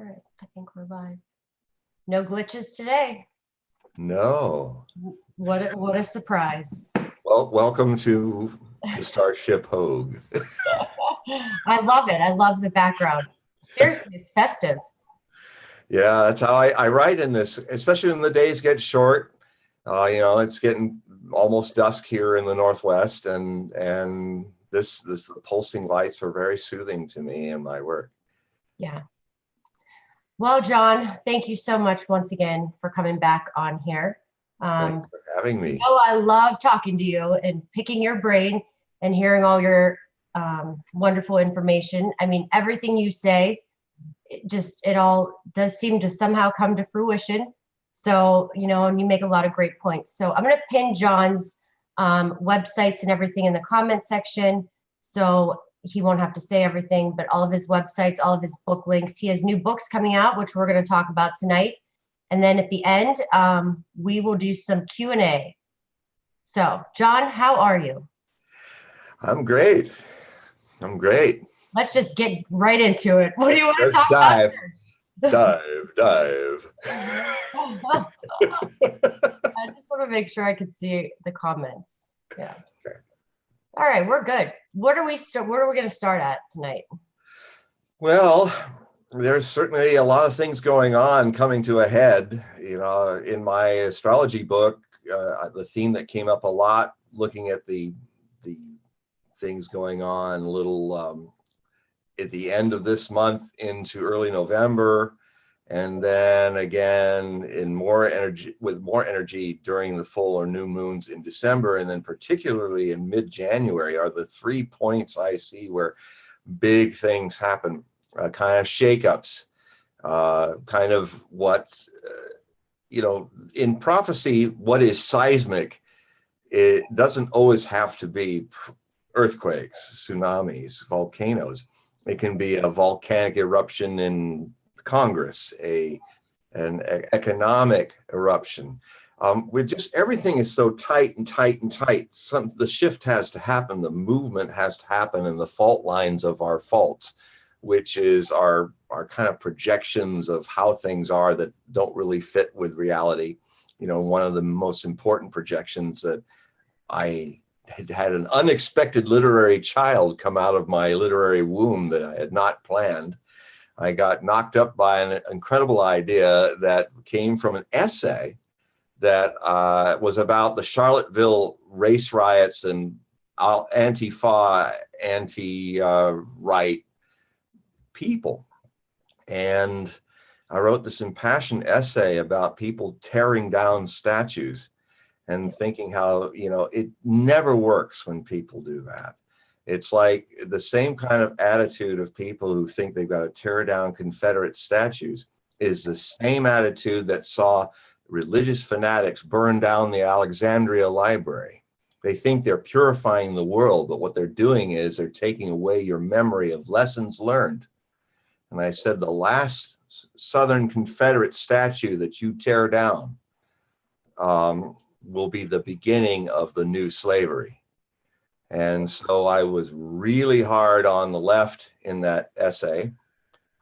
All right, I think we're live. No glitches today. No. What a surprise. Well, welcome to the Starship Hogue. I love it. I love the background. Seriously, it's festive. Yeah, that's how I write in this, especially when the days get short. It's getting almost dusk here in the Northwest, and the pulsing lights are very soothing to me in my work. Yeah. Well, John, thank you so much once again for coming back on here. Thanks for having me. I love talking to you and picking your brain and hearing all your wonderful information. I mean, everything you say, it all does seem to somehow come to fruition. So, and you make a lot of great points. So I'm going to pin John's websites and everything in the comment section, so he won't have to say everything, but all of his websites, all of his book links. He has new books coming out, which we're going to talk about tonight. And then at the end, we will do some Q&A. So, John, how are you? I'm great. I'm great. Let's just get right into it. What do you want to talk about? Dive. I just want to make sure I could see the comments. Yeah. Okay. All right, we're good. Where are we going to start at tonight? Well, there's certainly a lot of things going on coming to a head. In my astrology book, the theme that came up a lot, looking at the things going on a little at the end of this month into early November, and then again with more energy during the full or new moons in December, and then particularly in mid-January are the 3 points I see where big things happen, kind of shakeups, kind of what, in prophecy, what is seismic, it doesn't always have to be earthquakes, tsunamis, volcanoes. It can be a volcanic eruption in Congress, an economic eruption. With just everything is so tight and tight and tight. The shift has to happen, the movement has to happen, and the fault lines of our faults, which is our kind of projections of how things are that don't really fit with reality. One of the most important projections that I had an unexpected literary child come out of my literary womb that I had not planned. I got knocked up by an incredible idea that came from an essay that was about the Charlottesville race riots and Antifa, anti-right people. And I wrote this impassioned essay about people tearing down statues and thinking how, it never works when people do that. It's like the same kind of attitude of people who think they've got to tear down Confederate statues is the same attitude that saw religious fanatics burn down the Alexandria Library. They think they're purifying the world, but what they're doing is they're taking away your memory of lessons learned. And I said, the last Southern Confederate statue that you tear down will be the beginning of the new slavery. And so I was really hard on the left in that essay.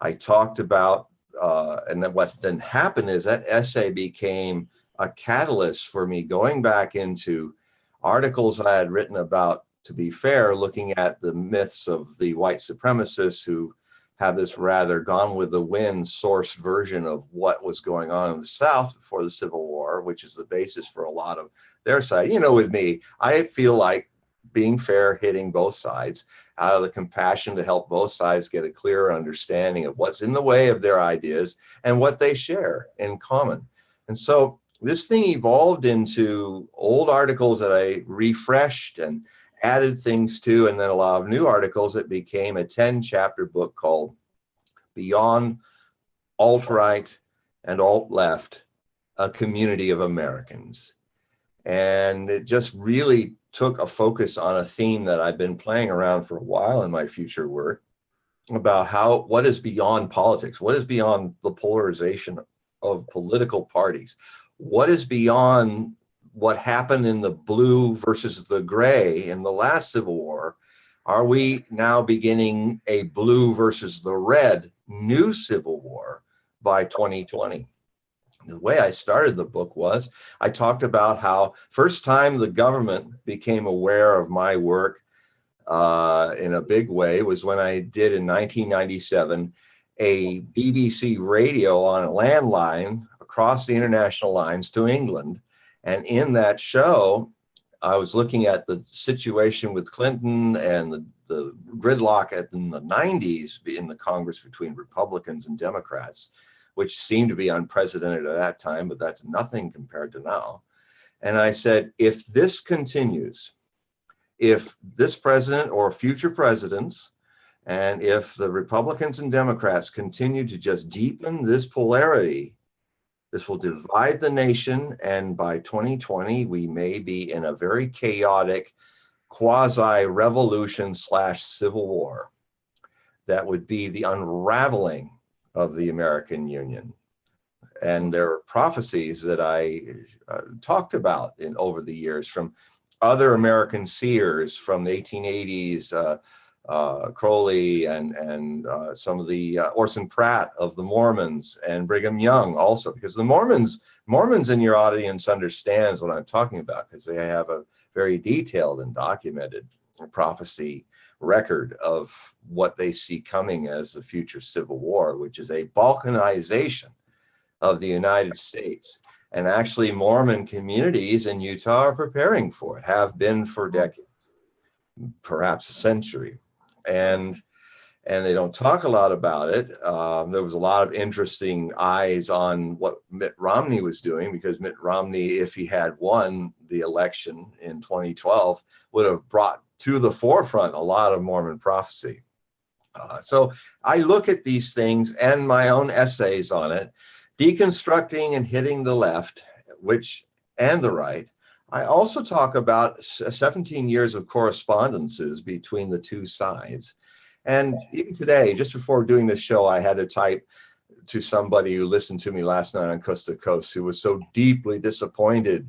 I talked about, and then what then happened is that essay became a catalyst for me going back into articles I had written about, to be fair, looking at the myths of the white supremacists who have this rather gone with the wind source version of what was going on in the South before the Civil War, which is the basis for a lot of their side. With me, I feel like being fair, hitting both sides out of the compassion to help both sides get a clearer understanding of what's in the way of their ideas and what they share in common. And so this thing evolved into old articles that I refreshed and added things to, and then a lot of new articles that became a 10-chapter book called Beyond Alt-Right and Alt-Left, A Community of Americans. And it just really took a focus on a theme that I've been playing around for a while in my future work about what is beyond politics, what is beyond the polarization of political parties, what is beyond what happened in the blue versus the gray in the last Civil War. Are we now beginning a blue versus the red new Civil War by 2020. The way I started the book was I talked about how first time the government became aware of my work in a big way was when I did in 1997 a BBC radio on a landline across the international lines to England. And in that show, I was looking at the situation with Clinton and the gridlock in the 90s in the Congress between Republicans and Democrats, which seemed to be unprecedented at that time, but that's nothing compared to now. And I said, if this continues, if this president or future presidents, and if the Republicans and Democrats continue to just deepen this polarity, this will divide the nation. And by 2020, we may be in a very chaotic quasi-revolution / civil war that would be the unraveling of the American Union. And there are prophecies that I talked about over the years from other American seers from the 1880s, Crowley and some of the Orson Pratt of the Mormons and Brigham Young also, because the Mormons in your audience understands what I'm talking about because they have a very detailed and documented prophecy record of what they see coming as the future Civil War, which is a balkanization of the United States. And actually Mormon communities in Utah are preparing for it, have been for decades, perhaps a century. And they don't talk a lot about it. There was a lot of interesting eyes on what Mitt Romney was doing, because Mitt Romney, if he had won the election in 2012, would have brought to the forefront a lot of Mormon prophecy. So I look at these things and my own essays on it, deconstructing and hitting the left, and the right. I also talk about 17 years of correspondences between the two sides. And even today, just before doing this show, I had to type to somebody who listened to me last night on Coast to Coast, who was so deeply disappointed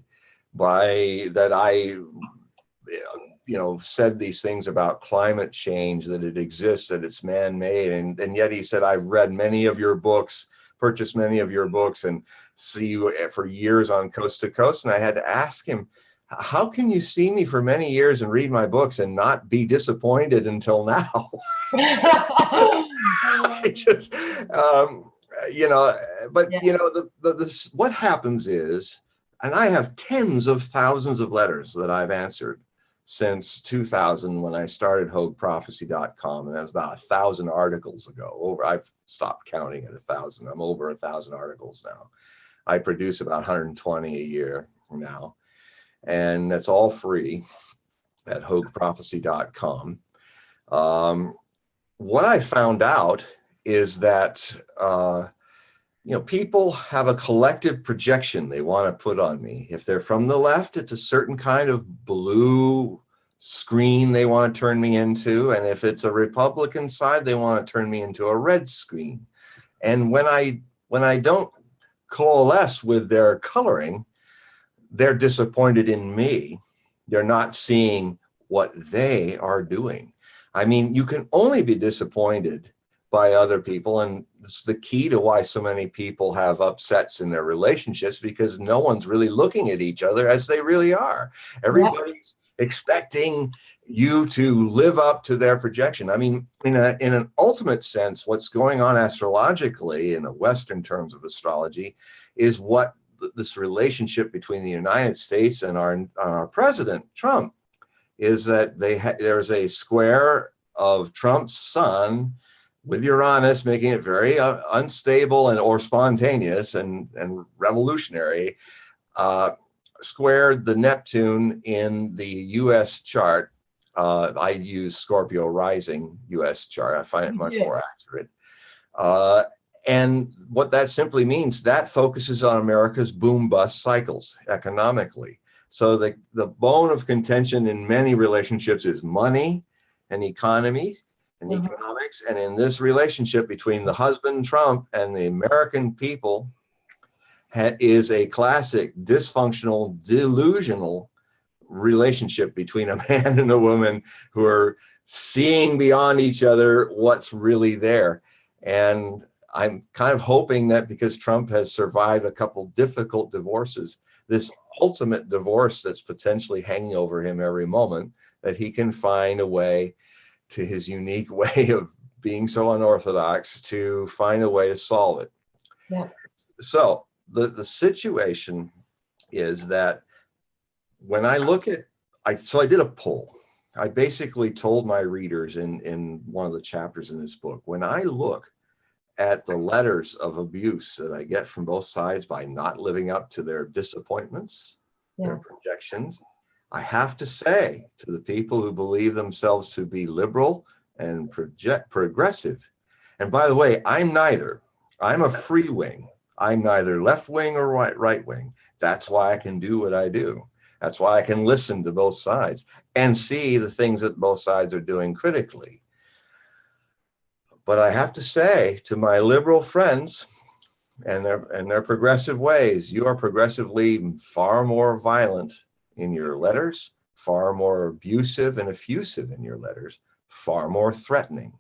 by that I said these things about climate change, that it exists, that it's man-made. And yet he said, I've read many of your books, purchased many of your books, and see you for years on Coast to Coast. And I had to ask him, how can you see me for many years and read my books and not be disappointed until now? I just, what happens is, and I have tens of thousands of letters that I've answered since 2000 when I started HOGUEProphecy.com, and that was about 1,000 articles ago. I've stopped counting at 1,000. I'm over 1,000 articles now. I produce about 120 a year now, and that's all free at HOGUEProphecy.com. What I found out is that people have a collective projection they want to put on me. If they're from the left, it's a certain kind of blue screen they want to turn me into. And if it's a Republican side, they want to turn me into a red screen. And when I don't coalesce with their coloring, they're disappointed in me. They're not seeing what they are doing. I mean, you can only be disappointed by other people, and it's the key to why so many people have upsets in their relationships, because no one's really looking at each other as they really are. Everybody's expecting you to live up to their projection. I mean, in an ultimate sense, what's going on astrologically in the Western terms of astrology is what this relationship between the United States and our president, Trump, is that there's a square of Trump's sun with Uranus, making it very unstable or spontaneous and revolutionary, squared the Neptune in the U.S. chart. I use Scorpio rising U.S. chart. I find it much more accurate. And what that simply means, that focuses on America's boom-bust cycles economically. So the bone of contention in many relationships is money and economy and economics. And in this relationship between the husband, Trump, and the American people is a classic dysfunctional, delusional relationship between a man and a woman who are seeing beyond each other what's really there. And I'm kind of hoping that because Trump has survived a couple difficult divorces, this ultimate divorce that's potentially hanging over him every moment, that he can find a way, to his unique way of being so unorthodox, to find a way to solve it. Yeah. So the situation is that when I look at, I did a poll. I basically told my readers in one of the chapters in this book, when I look at the letters of abuse that I get from both sides by not living up to their disappointments, their projections, I have to say to the people who believe themselves to be liberal and progressive, and by the way, I'm neither. I'm a free wing. I'm neither left wing or right wing. That's why I can do what I do. That's why I can listen to both sides and see the things that both sides are doing critically. But I have to say to my liberal friends and their progressive ways, you are progressively far more violent in your letters, far more abusive and effusive in your letters, far more threatening.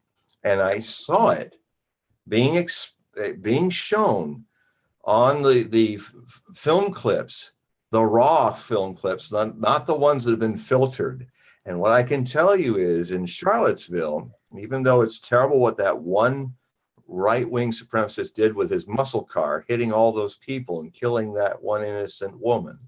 And I saw it being shown on the film clips, the raw film clips, not the ones that have been filtered. And what I can tell you is in Charlottesville, even though it's terrible what that one right-wing supremacist did with his muscle car, hitting all those people and killing that one innocent woman,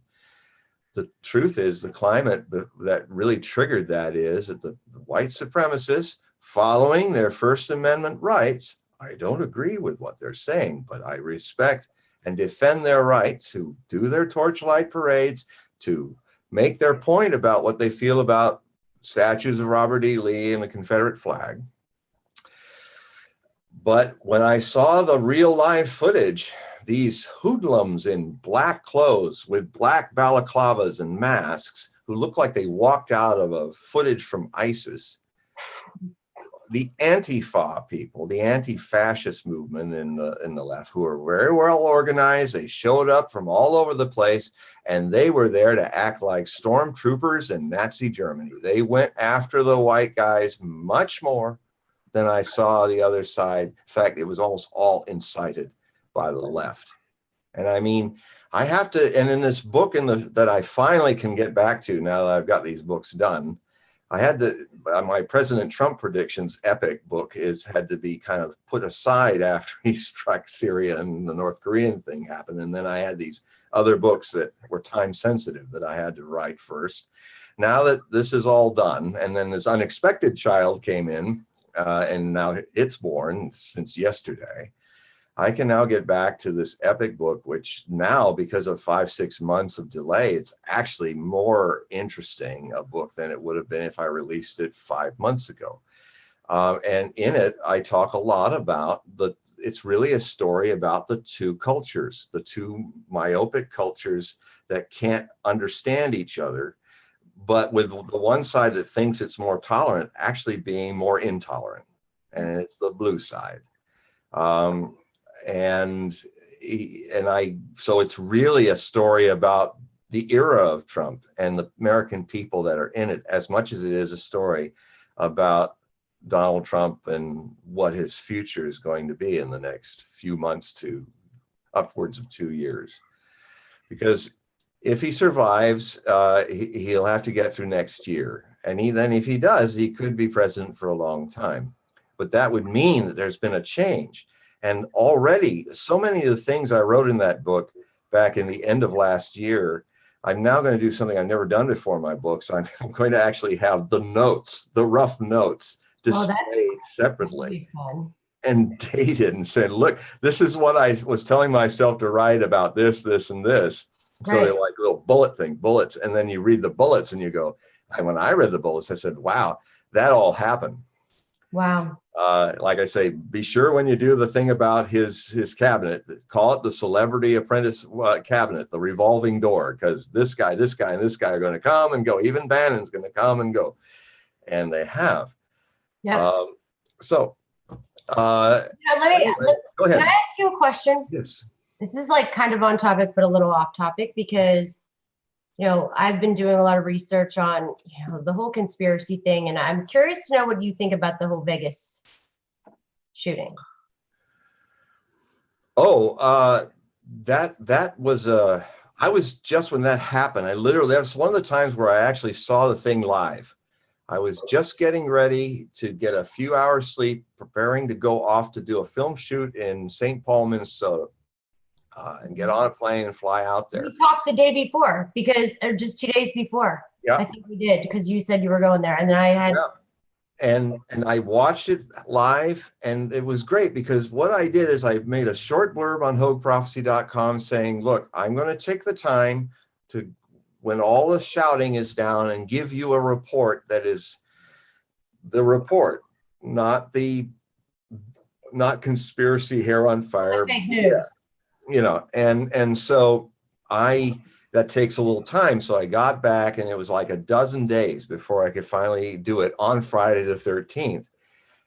the truth is the climate that really triggered that is that the white supremacists, following their First Amendment rights, I don't agree with what they're saying, but I respect and defend their right to do their torchlight parades, to make their point about what they feel about statues of Robert E. Lee and the Confederate flag. But when I saw the real live footage, these hoodlums in black clothes with black balaclavas and masks who look like they walked out of a footage from ISIS, the Antifa people, the anti-fascist movement in the left, who are very well organized, they showed up from all over the place, and they were there to act like stormtroopers in Nazi Germany. They went after the white guys much more than I saw the other side. In fact, it was almost all incited by the left. And I mean, I have to, and in this book that I finally can get back to now that I've got these books done, I had to, my President Trump predictions epic book had to be kind of put aside after he struck Syria and the North Korean thing happened. And then I had these other books that were time sensitive that I had to write first. Now that this is all done, and then this unexpected child came in, and now it's born since yesterday, I can now get back to this epic book, which now, because of 5-6 months of delay, it's actually more interesting a book than it would have been if I released it 5 months ago. And in it, I talk a lot about it's really a story about the two cultures, the two myopic cultures that can't understand each other, but with the one side that thinks it's more tolerant actually being more intolerant, and it's the blue side. So it's really a story about the era of Trump and the American people that are in it, as much as it is a story about Donald Trump and what his future is going to be in the next few months to upwards of 2 years. Because if he survives, he'll have to get through next year. And then if he does, he could be president for a long time. But that would mean that there's been a change. And already, so many of the things I wrote in that book back in the end of last year, I'm now going to do something I've never done before in my books. I'm going to actually have the notes, the rough notes, displayed separately and dated and said, look, this is what I was telling myself to write about this, this, and this. So they're like little bullets. And then you read the bullets and you go, and when I read the bullets, I said, wow, that all happened. Wow. Like I say, be sure when you do the thing about his cabinet, call it the celebrity apprentice cabinet, the revolving door, because this guy, and this guy are going to come and go. Even Bannon's going to come and go. And they have. Yeah. Go ahead. Can I ask you a question? Yes. This is like kind of on topic, but a little off topic, because, you know, I've been doing a lot of research on, you know, the whole conspiracy thing. And I'm curious to know what you think about the whole Vegas shooting. Oh, that was I was just when that happened. That was one of the times where I actually saw the thing live. I was just getting ready to get a few hours sleep, preparing to go off to do a film shoot in St. Paul, Minnesota, and get on a plane and fly out there. We talked the day before because, or just 2 days before. Yeah. I think we did because you said you were going there, and then I had. Yeah. And I watched it live, and it was great because what I did is I made a short blurb on HOGUEProphecy.com saying, look, I'm going to take the time to, when all the shouting is down, and give you a report that is the report, not conspiracy hair on fire, Fake news. and so that takes a little time. So I got back, and it was like a dozen days before I could finally do it on Friday the 13th.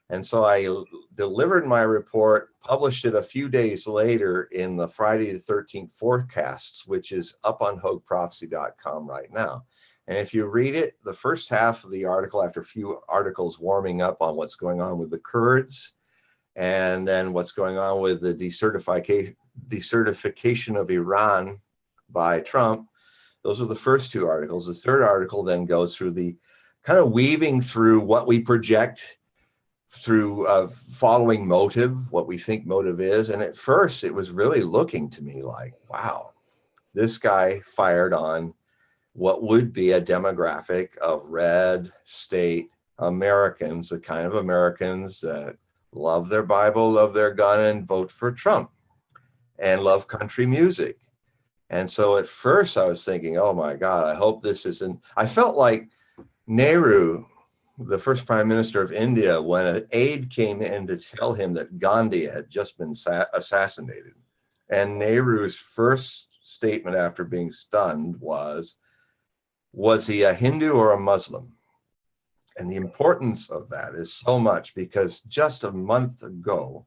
And so I delivered my report, published it a few days later in the Friday the 13th forecasts, which is up on HOGUEProphecy.com right now. And if you read it, the first half of the article, after a few articles warming up on what's going on with the Kurds, and then what's going on with the decertification of Iran by Trump, those are the first two articles. The third article then goes through the kind of weaving through what we project through following motive, what we think motive is. And at first it was really looking to me like, wow, this guy fired on what would be a demographic of red state Americans, the kind of Americans that love their Bible, love their gun, and vote for Trump, and love country music. And so at first I was thinking, oh my God, I hope this isn't. I felt like Nehru, the first prime minister of India, when an aide came in to tell him that Gandhi had just been assassinated. And Nehru's first statement after being stunned was he a Hindu or a Muslim? And the importance of that is so much, because just a month ago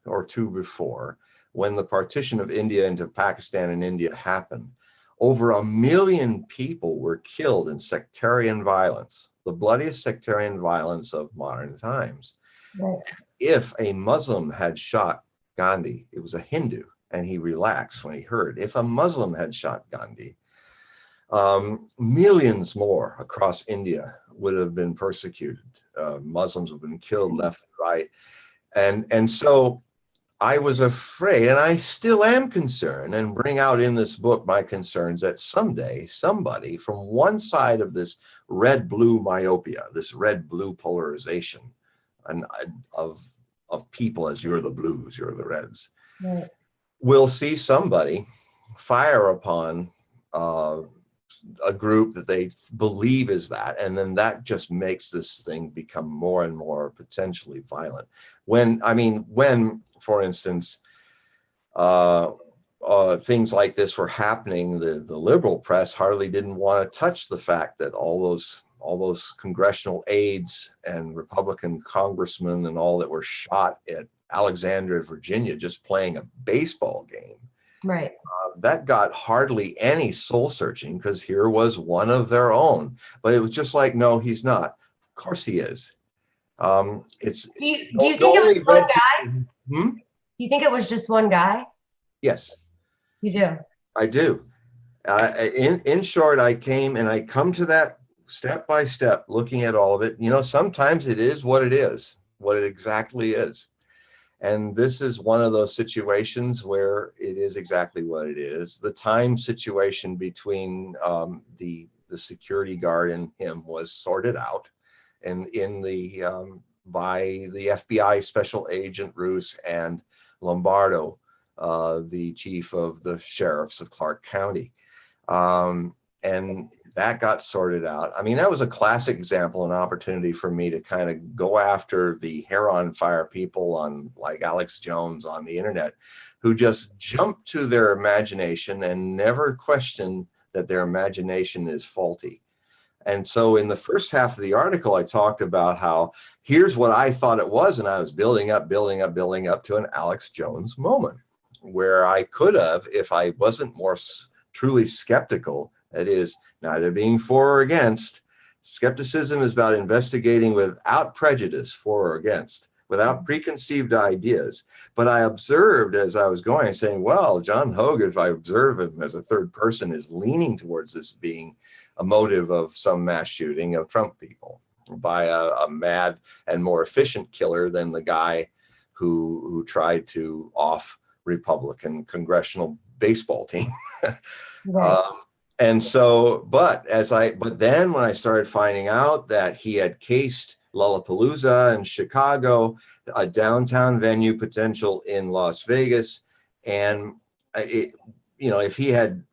or two before, when the partition of India into Pakistan and India happened, over 1 million people were killed in sectarian violence, the bloodiest sectarian violence of modern times. Right. If a Muslim had shot Gandhi, it was a Hindu, and he relaxed when he heard. If a Muslim had shot Gandhi, millions more across India would have been persecuted. Muslims have been killed left and right. And so I was afraid, and I still am concerned, and bring out in this book my concerns, that someday somebody from one side of this red-blue myopia, this red-blue polarization, and of people as you're the blues, you're the reds, Right. will see somebody fire upon a group that they believe is that, and then that just makes this thing become more and more potentially violent. When, for instance, things like this were happening, the liberal press hardly didn't want to touch the fact that all those congressional aides and Republican congressmen and all that were shot at Alexandria, Virginia, just playing a baseball game. Right. That got hardly any soul searching, because here was one of their own. But it was just like, no, he's not. Of course he is. Do you think it was one guy? Do you think it was just one guy? Yes. You do? I do. In short, I come to that step by step, looking at all of it. Sometimes it is what it is, what it exactly is. And this is one of those situations where it is exactly what it is. The time situation between the security guard and him was sorted out, and by the FBI special agent Roos and Lombardo, the chief of the sheriffs of Clark County, and that got sorted out. That was a classic example, an opportunity for me to kind of go after the hair on fire people like Alex Jones on the internet, who just jump to their imagination and never question that their imagination is faulty. And so in the first half of the article, I talked about how here's what I thought it was, and I was building up to an Alex Jones moment, where I could have, if I wasn't more truly skeptical, that is, neither being for or against. Skepticism is about investigating without prejudice, for or against. without preconceived ideas. But I observed as I was going, saying, well, John Hogue, if I observe him as a third person, is leaning towards this being a motive of some mass shooting of Trump people by a mad and more efficient killer than the guy who tried to off Republican congressional baseball team. Right. And so, but then when I started finding out that he had cased Lollapalooza in Chicago, a downtown venue potential in Las Vegas, and if he had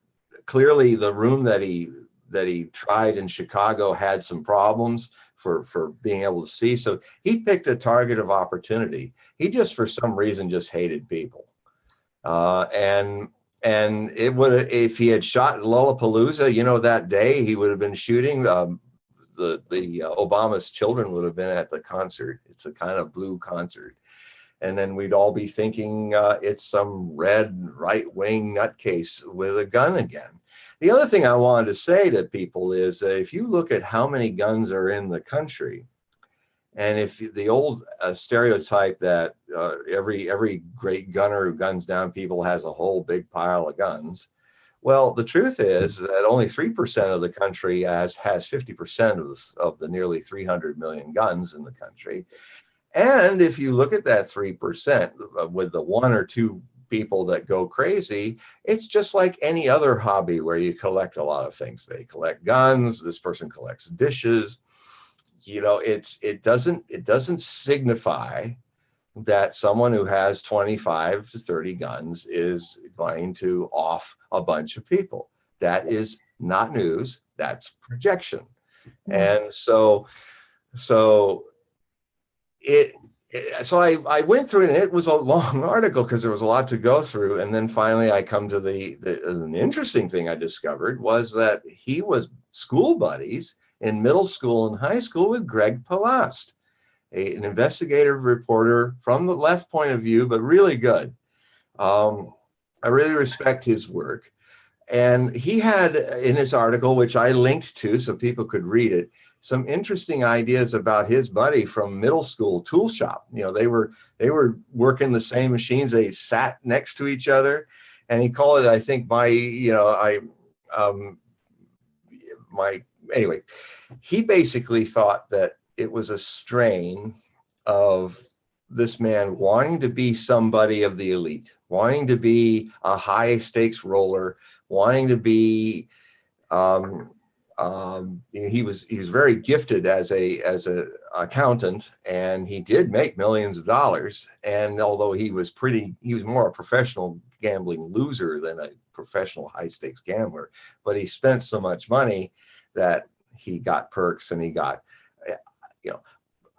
clearly the room that he tried in Chicago had some problems for being able to see, so he picked a target of opportunity. He just for some reason just hated people, and it would, if he had shot Lollapalooza, that day he would have been shooting. The Obama's children would have been at the concert. It's a kind of blue concert, and then we'd all be thinking it's some red right-wing nutcase with a gun again. The other thing I wanted to say to people is that if you look at how many guns are in the country, and if the old stereotype that every great gunner who guns down people has a whole big pile of guns, well, the truth is that only 3% of the country has 50% of the nearly 300 million guns in the country. And if you look at that 3% with the one or two people that go crazy, it's just like any other hobby where you collect a lot of things. They collect guns, this person collects dishes. It doesn't signify that someone who has 25 to 30 guns is going to off a bunch of people. That is not news, that's projection. And so I went through it, and it was a long article because there was a lot to go through. And then finally I come to an interesting thing I discovered was that he was school buddies in middle school and high school with Greg Palast, an investigative reporter from the left point of view, but really good. I really respect his work. And he had in his article, which I linked to so people could read it, some interesting ideas about his buddy from middle school tool shop. They were working the same machines. They sat next to each other, and he called it, I think, anyway, he basically thought that it was a strain of this man wanting to be somebody of the elite, wanting to be a high stakes roller, wanting to be he was very gifted as a accountant, and he did make millions of dollars. And although he was more a professional gambling loser than a professional high stakes gambler, but he spent so much money that he got perks, and he got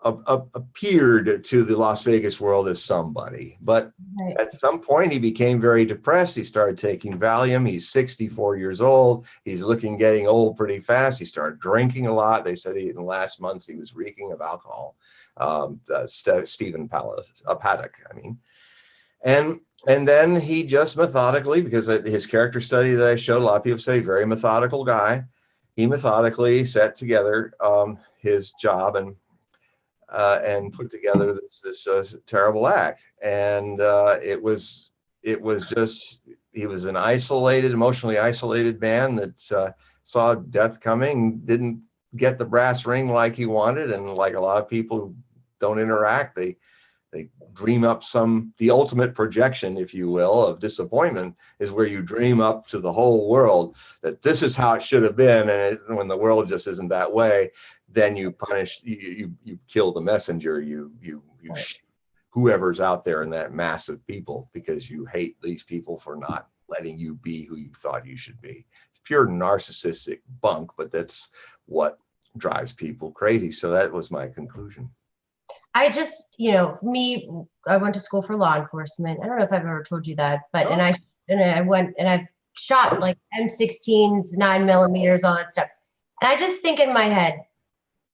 appeared to the Las Vegas world as somebody. But at some point he became very depressed. He started taking Valium. He's 64 years old. He's getting old pretty fast. He started drinking a lot. They said in the last months he was reeking of alcohol. Stephen Paddock, I mean. And then he just methodically, because his character study that I showed, a lot of people say very methodical guy. He methodically set together his job and put together this terrible act. And it was just, he was an emotionally isolated man that saw death coming, didn't get the brass ring like he wanted. And like a lot of people who don't interact, they dream up the ultimate projection, if you will, of disappointment is where you dream up to the whole world that this is how it should have been. And when the world just isn't that way, then you punish, you kill the messenger, you shoot whoever's out there in that mass of people because you hate these people for not letting you be who you thought you should be. It's pure narcissistic bunk, but that's what drives people crazy. So that was my conclusion. I just, I went to school for law enforcement. I don't know if I've ever told you that, but and I went and I've shot like M16s, 9mm, all that stuff. And I just think in my head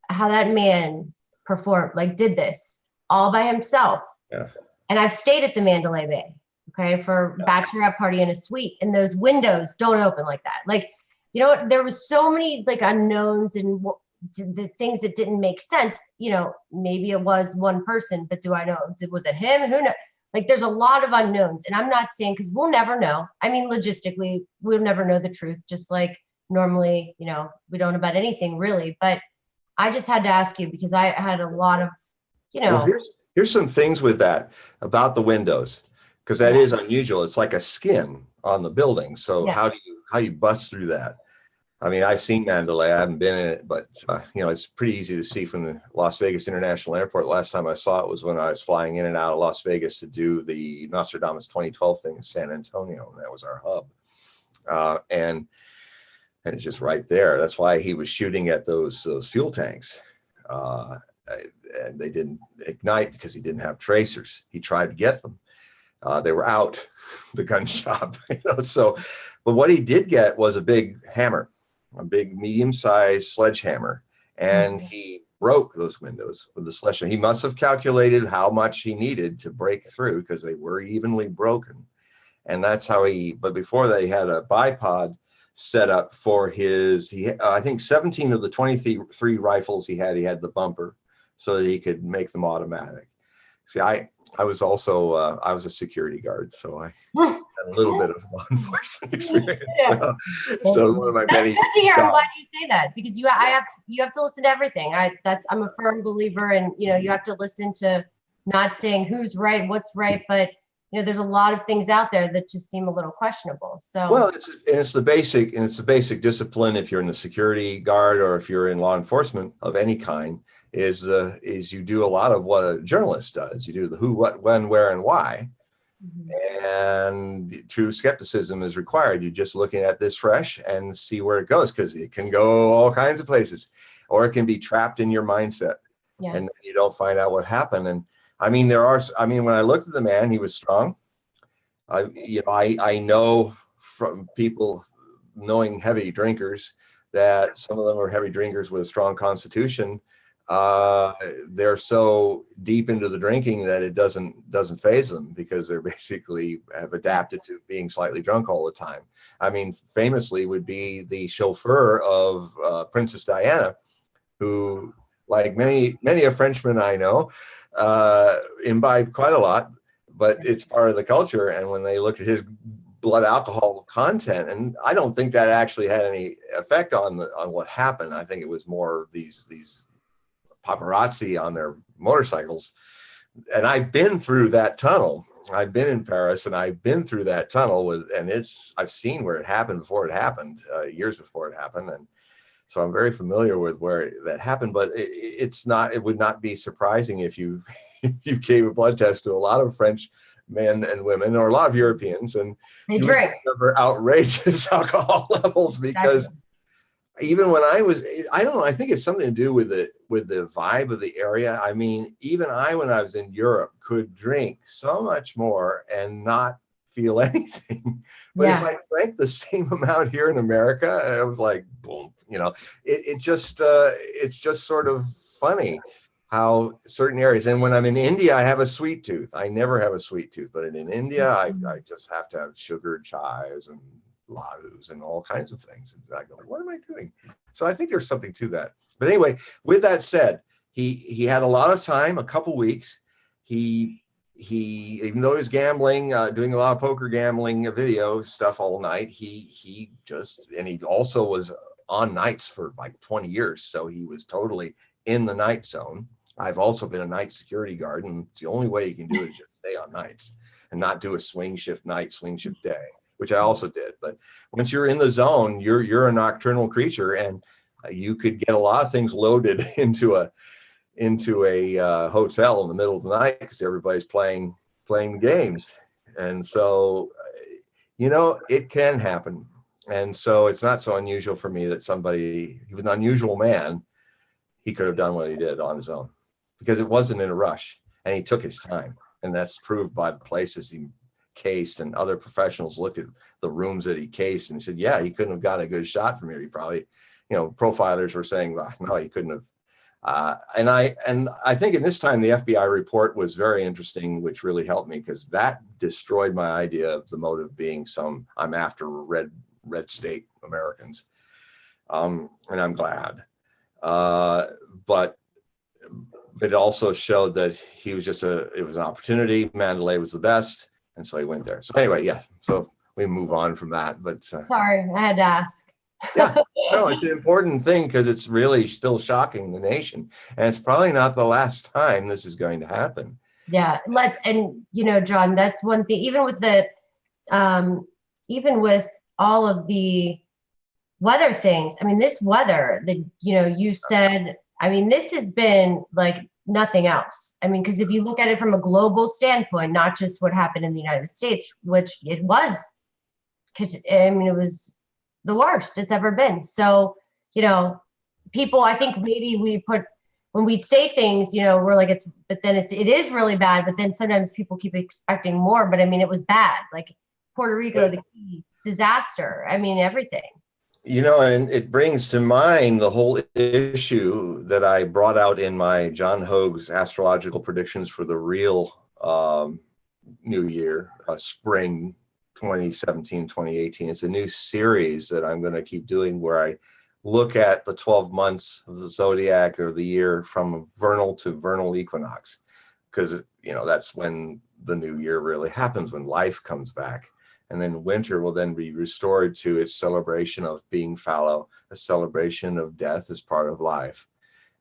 how that man did this all by himself. Yeah. And I've stayed at the Mandalay Bay, okay, for bachelorette party in a suite, and those windows don't open like that. There was so many unknowns and the things that didn't make sense, you know, maybe it was one person, but do I know, was it him? Who knows? Like, there's a lot of unknowns, and I'm not saying, because we'll never know. I mean, logistically, we'll never know the truth, just like normally, you know, we don't about anything really. But I just had to ask you because I had a lot of, you Well, know, here's some things with that about the windows, because that yeah, is unusual. It's like a skin on the building. So yeah, how you bust through that? I mean, I've seen Mandalay. I haven't been in it, but you know, it's pretty easy to see from the Las Vegas International Airport. Last time I saw it was when I was flying in and out of Las Vegas to do the Nostradamus 2012 thing in San Antonio, and that was our hub. And it's just right there. That's why he was shooting at those fuel tanks, and they didn't ignite because he didn't have tracers. He tried to get them. They were out, the gun shop. You know, so, but what he did get was a big hammer, a big medium-sized sledgehammer, and he broke those windows with the sledgehammer. He must have calculated how much he needed to break through because they were evenly broken, and that's how he. But before they had a bipod set up for his. I think 17 of the 23 rifles he had the bumper, so that he could make them automatic. See, I was also I was a security guard, so I had a little bit of law enforcement experience. yeah. So one of my That's many good to hear. I'm jobs. glad you say that, because you have to listen to everything. I'm a firm believer, and you know, you have to listen to, not saying who's right, what's right, but you know, there's a lot of things out there that just seem a little questionable. So Well, it's the basic discipline. If you're in the security guard or if you're in law enforcement of any kind, is you do a lot of what a journalist does. You do the who, what, when, where, and why. And true skepticism is required. You're just looking at this fresh and see where it goes, because it can go all kinds of places, or it can be trapped in your mindset, yeah, and you don't find out what happened. And I mean, when I looked at the man, he was strong. I know from people knowing heavy drinkers that some of them are heavy drinkers with a strong constitution. They're so deep into the drinking that it doesn't faze them, because they're basically have adapted to being slightly drunk all the time. I mean, famously would be the chauffeur of Princess Diana, who, like many a Frenchman I know, imbibed quite a lot, but it's part of the culture. And when they looked at his blood alcohol content, and I don't think that actually had any effect on what happened. I think it was more these paparazzi on their motorcycles. And I've been through that tunnel. I've been in Paris, and I've been through that tunnel I've seen where it happened before it happened, years before it happened. And so I'm very familiar with where that happened, but it would not be surprising if you you gave a blood test to a lot of French men and women, or a lot of Europeans, and they you drink. would discover outrageous alcohol levels, because even when I don't know, I think it's something to do with the vibe of the area. I mean, even when I was in Europe, could drink so much more and not feel anything. But if I drank the same amount here in America, it was like, boom, you know, it's just sort of funny how certain areas. And when I'm in India, I have a sweet tooth. I never have a sweet tooth, but in India, I just have to have sugared chais and ladus and all kinds of things. And I go, what am I doing? So I think there's something to that. But anyway, with that said, he had a lot of time, a couple weeks. He even though he was gambling, doing a lot of poker gambling, video stuff all night, he also was on nights for like 20 years. So he was totally in the night zone. I've also been a night security guard, and the only way you can do it is just stay on nights and not do a swing shift night, swing shift day, which I also did. But once you're in the zone, you're a nocturnal creature, and you could get a lot of things loaded into a hotel in the middle of the night, because everybody's playing games. And so, you know, it can happen. And so it's not so unusual for me that he was an unusual man. He could have done what he did on his own, because it wasn't in a rush, and he took his time. And that's proved by the places he cased, and other professionals looked at the rooms that he cased and said, yeah, he couldn't have got a good shot from here. He probably, you know, profilers were saying, well, no, he couldn't have. And I think in this time, the FBI report was very interesting, which really helped me, because that destroyed my idea of the motive being I'm after red state Americans. And I'm glad. But it also showed that he was just it was an opportunity. Mandalay was the best, and so he went there. So anyway, yeah. So we move on from that. But sorry, I had to ask. yeah, no, it's an important thing because it's really still shocking the nation, and it's probably not the last time this is going to happen. Yeah, and John, that's one thing. Even with all of the weather things. I mean, this weather that, you said, I mean, this has been like nothing else. I mean, because if you look at it from a global standpoint, not just what happened in the United States, which it was, I mean, it was the worst it's ever been. So, people, I think maybe when we say things, we're like, but then it is really bad. But then sometimes people keep expecting more. But I mean, it was bad. Like Puerto Rico, the Keys, disaster. I mean, everything. And it brings to mind the whole issue that I brought out in my John Hogue's astrological predictions for the real new year, spring 2017, 2018. It's a new series that I'm going to keep doing where I look at the 12 months of the zodiac or the year from vernal to vernal equinox, because, that's when the new year really happens, when life comes back. And then winter will then be restored to its celebration of being fallow, a celebration of death as part of life,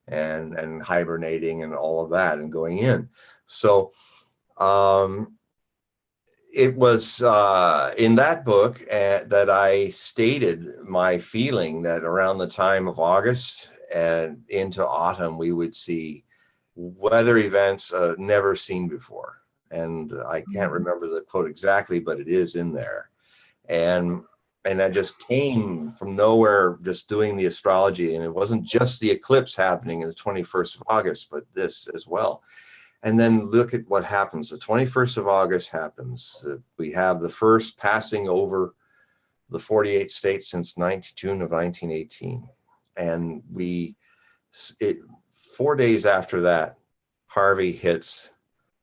and hibernating and all of that and going in. So it was in that book that I stated my feeling that around the time of August and into autumn, we would see weather events never seen before. And I can't remember the quote exactly, but it is in there. And I just came from nowhere just doing the astrology. And it wasn't just the eclipse happening in the 21st of August, but this as well. And then look at what happens. The 21st of August happens. We have the first passing over the 48 states since June of 1918. And 4 days after that, Harvey hits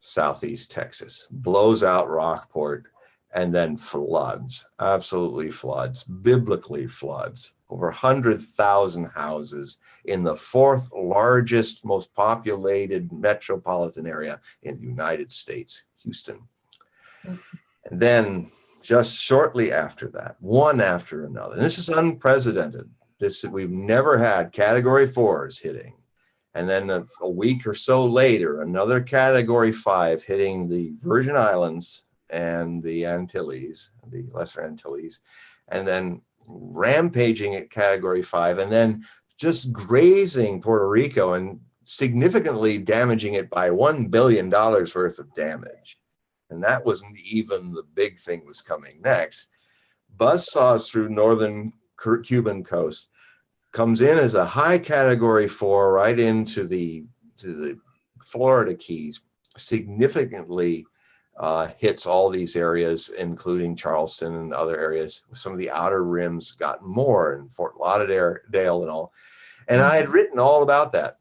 Southeast Texas, blows out Rockport, and then floods, absolutely floods, biblically floods, over 100,000 houses in the fourth largest, most populated metropolitan area in the United States, Houston. And then just shortly after that, one after another, and this is unprecedented. We've never had Category 4s hitting. And then a week or so later, another Category 5 hitting the Virgin Islands and the Antilles, the Lesser Antilles, and then rampaging at Category 5, and then just grazing Puerto Rico and significantly damaging it by $1 billion worth of damage. And that wasn't even the big thing was coming next. Buzzsaws through northern Cuban coast, comes in as a high Category 4 right into the Florida Keys, significantly hits all these areas, including Charleston and other areas. Some of the outer rims got more, and Fort Lauderdale and all. And I had written all about that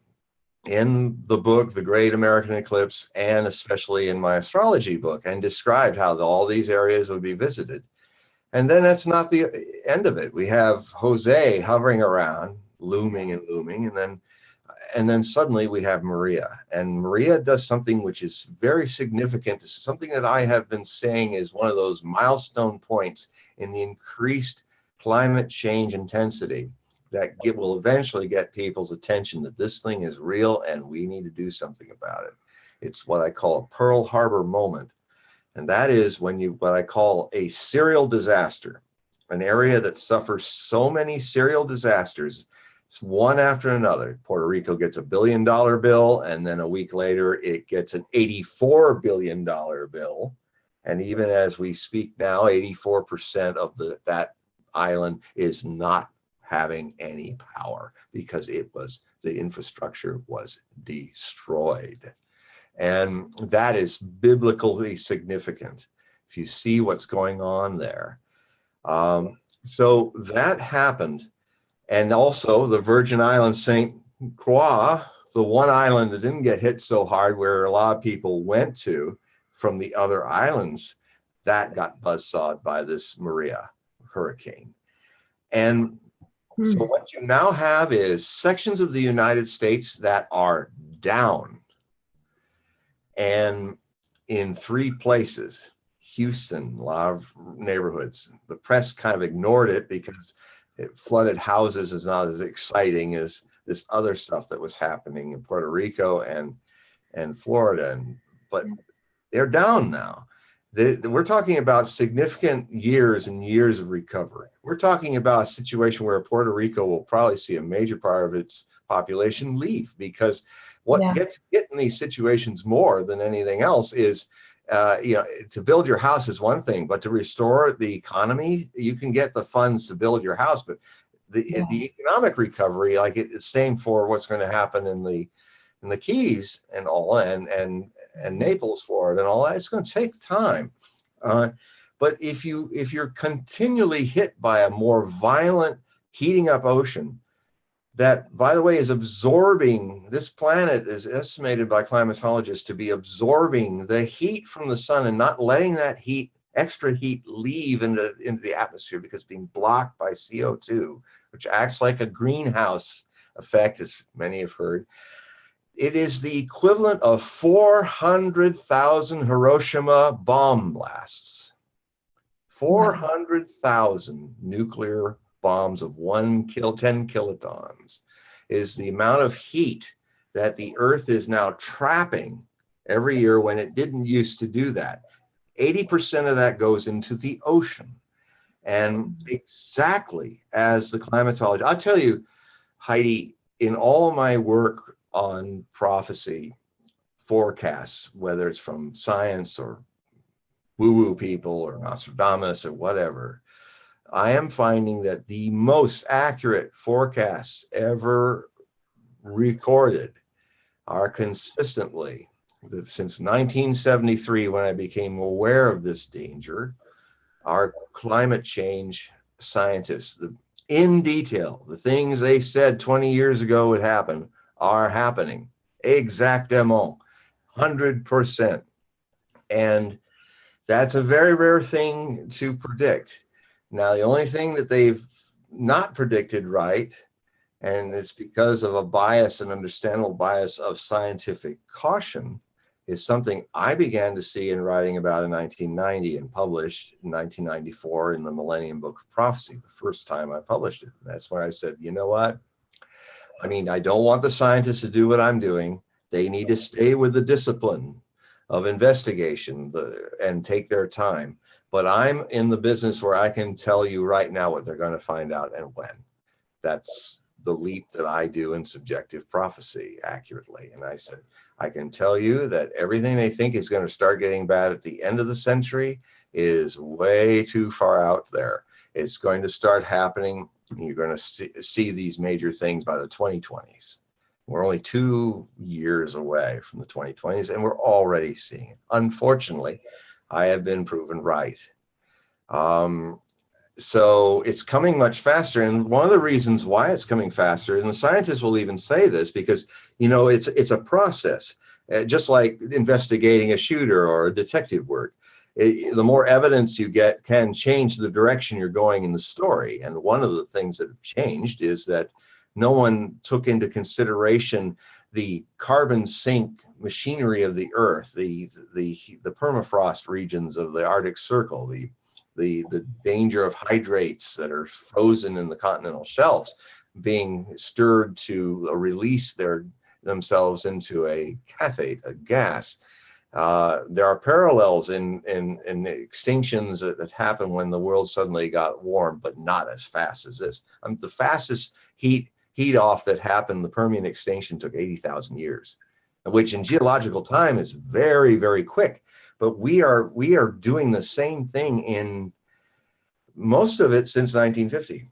in the book, The Great American Eclipse, and especially in my astrology book, and described how all these areas would be visited. And then that's not the end of it. We have Jose hovering around, looming and looming, and then suddenly we have Maria. And Maria does something which is very significant, something that I have been saying is one of those milestone points in the increased climate change intensity that will eventually get people's attention that this thing is real and we need to do something about it. It's what I call a Pearl Harbor moment. And that is when what I call a serial disaster, an area that suffers so many serial disasters. It's one after another. Puerto Rico gets a $1 billion bill, and then a week later, it gets an $84 billion bill. And even as we speak now, 84% of that island is not having any power because the infrastructure was destroyed. And that is biblically significant if you see what's going on there. So that happened. And also the Virgin Islands, St. Croix, the one island that didn't get hit so hard, where a lot of people went to from the other islands, that got buzzsawed by this Maria hurricane. And So what you now have is sections of the United States that are down, and in 3 places, Houston, a lot of neighborhoods. The press kind of ignored it because flooded houses is not as exciting as this other stuff that was happening in Puerto Rico and Florida. But they're down now. We're talking about significant years and years of recovery. We're talking about a situation where Puerto Rico will probably see a major part of its population leave, because what gets in these situations more than anything else is, to build your house is one thing, but to restore the economy, you can get the funds to build your house, but the economic recovery, like it's same for what's going to happen in the Keys and all, and Naples, Florida, and all that. It's going to take time. But if you're continually hit by a more violent heating up ocean, that, by the way, is absorbing, this planet is estimated by climatologists to be absorbing the heat from the sun and not letting that heat, extra heat, leave into the atmosphere, because it's being blocked by CO2, which acts like a greenhouse effect, as many have heard. It is the equivalent of 400,000 Hiroshima bomb blasts. 400,000 nuclear bombs of 10 kilotons is the amount of heat that the Earth is now trapping every year, when it didn't used to do that. 80% of that goes into the ocean. And exactly as the climatologist, I'll tell you, Heidi, in all my work on prophecy forecasts, whether it's from science or woo-woo people or Nostradamus or whatever, I am finding that the most accurate forecasts ever recorded are consistently, since 1973, when I became aware of this danger, our climate change scientists, in detail, the things they said 20 years ago would happen are happening. Exactement, 100%. And that's a very rare thing to predict. Now, the only thing that they've not predicted right, and it's because of a bias, an understandable bias of scientific caution, is something I began to see in writing about in 1990 and published in 1994 in the Millennium Book of Prophecy, the first time I published it. And that's when I said, you know what? I mean, I don't want the scientists to do what I'm doing. They need to stay with the discipline of investigation and take their time. But I'm in the business where I can tell you right now what they're going to find out and when. That's the leap that I do in subjective prophecy accurately. And I said, I can tell you that everything they think is going to start getting bad at the end of the century is way too far out there. It's going to start happening. You're going to see these major things by the 2020s. We're only 2 years away from the 2020s, and we're already seeing it. Unfortunately, I have been proven right. So it's coming much faster. And one of the reasons why it's coming faster, and the scientists will even say this, because, you know, it's a process, just like investigating a shooter or a detective work. The more evidence you get can change the direction you're going in the story. And one of the things that have changed is that no one took into consideration the carbon sink machinery of the Earth, the permafrost regions of the Arctic Circle, the danger of hydrates that are frozen in the continental shelves being stirred to release themselves into a cathate, a gas. There are parallels in extinctions that happen when the world suddenly got warm, but not as fast as this. The fastest heat off that happened, the Permian extinction, took 80,000 years, which in geological time is very, very quick. But we are doing the same thing in most of it since 1950.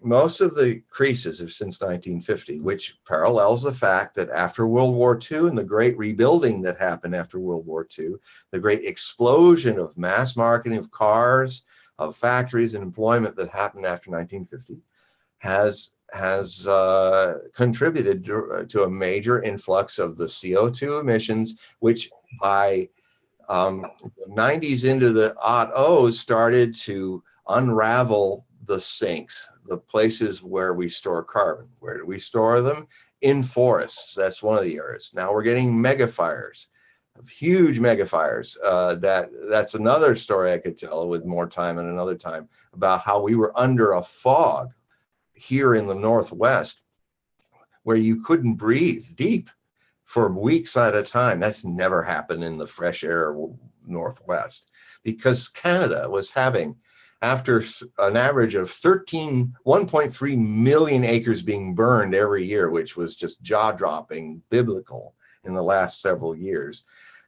Most of the creases have since 1950, which parallels the fact that after World War II and the great rebuilding that happened after World War II, the great explosion of mass marketing of cars, of factories and employment that happened after 1950 has contributed to a major influx of the CO2 emissions, which by the 90s into the aughts started to unravel the sinks, the places where we store carbon. Where do we store them? In forests. That's one of the areas. Now we're getting mega fires, huge mega fires. That's another story I could tell with more time and another time, about how we were under a fog here in the Northwest where you couldn't breathe deep for weeks at a time. That's never happened in the fresh air Northwest, because Canada was having, after an average of 1.3 million acres being burned every year, which was just jaw-dropping biblical in the last several years,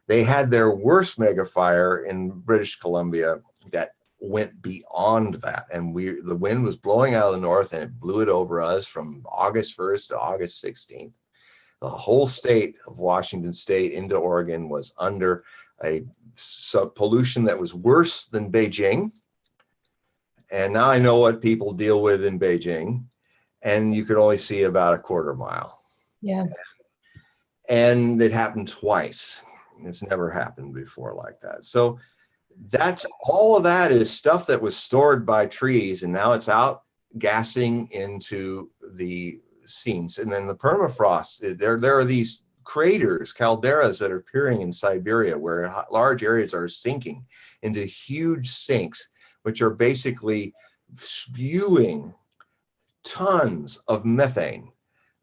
they had their worst mega fire in British Columbia that went beyond that. And the wind was blowing out of the north, and it blew it over us from August 1st to August 16th. The whole state of Washington State into Oregon was under a pollution that was worse than Beijing. And now I know what people deal with in Beijing, and you could only see about a quarter mile. Yeah. And it happened twice. It's never happened before like that. So that's all of that is stuff that was stored by trees, and now it's out gassing into the seams. And then the permafrost, there are these craters, calderas, that are appearing in Siberia where large areas are sinking into huge sinks, which are basically spewing tons of methane,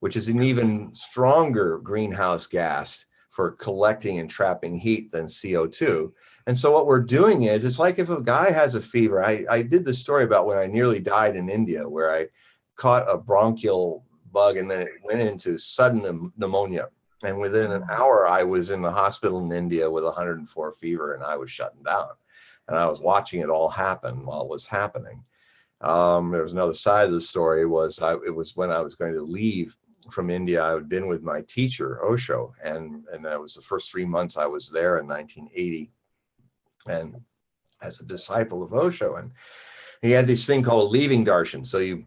which is an even stronger greenhouse gas for collecting and trapping heat than CO2. And so what we're doing is, it's like if a guy has a fever. I did the story about when I nearly died in India, where I caught a bronchial bug and then it went into sudden pneumonia. And within an hour, I was in the hospital in India with 104 fever, and I was shutting down. And I was watching it all happen while it was happening. There was another side of the story. It was when I was going to leave from India. I had been with my teacher, Osho, and that was the first 3 months I was there in 1980, and as a disciple of Osho. And he had this thing called leaving darshan. So you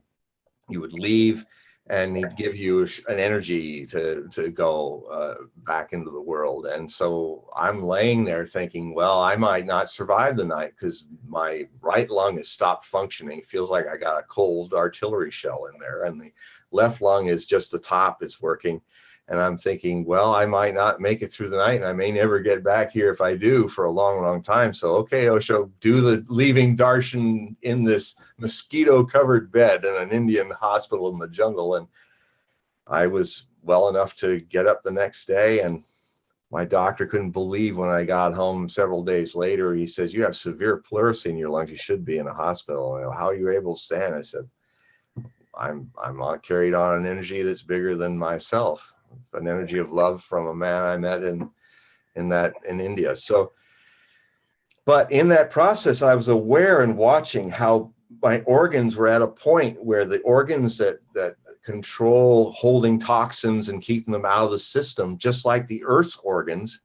would leave, and he'd give you an energy to go back into the world. And so I'm laying there thinking, well, I might not survive the night because my right lung has stopped functioning. It feels like I got a cold artillery shell in there, and the left lung is just the top is working. And I'm thinking, well, I might not make it through the night, and I may never get back here if I do for a long, long time. So, okay, Osho, do the leaving darshan in this mosquito-covered bed in an Indian hospital in the jungle. And I was well enough to get up the next day, and my doctor couldn't believe when I got home several days later. He says, "You have severe pleurisy in your lungs. You should be in a hospital. How are you able to stand?" I said, I'm carried on an energy that's bigger than myself, an energy of love from a man I met in India. So, but in that process, I was aware and watching how my organs were at a point where the organs that control holding toxins and keeping them out of the system, just like the Earth's organs,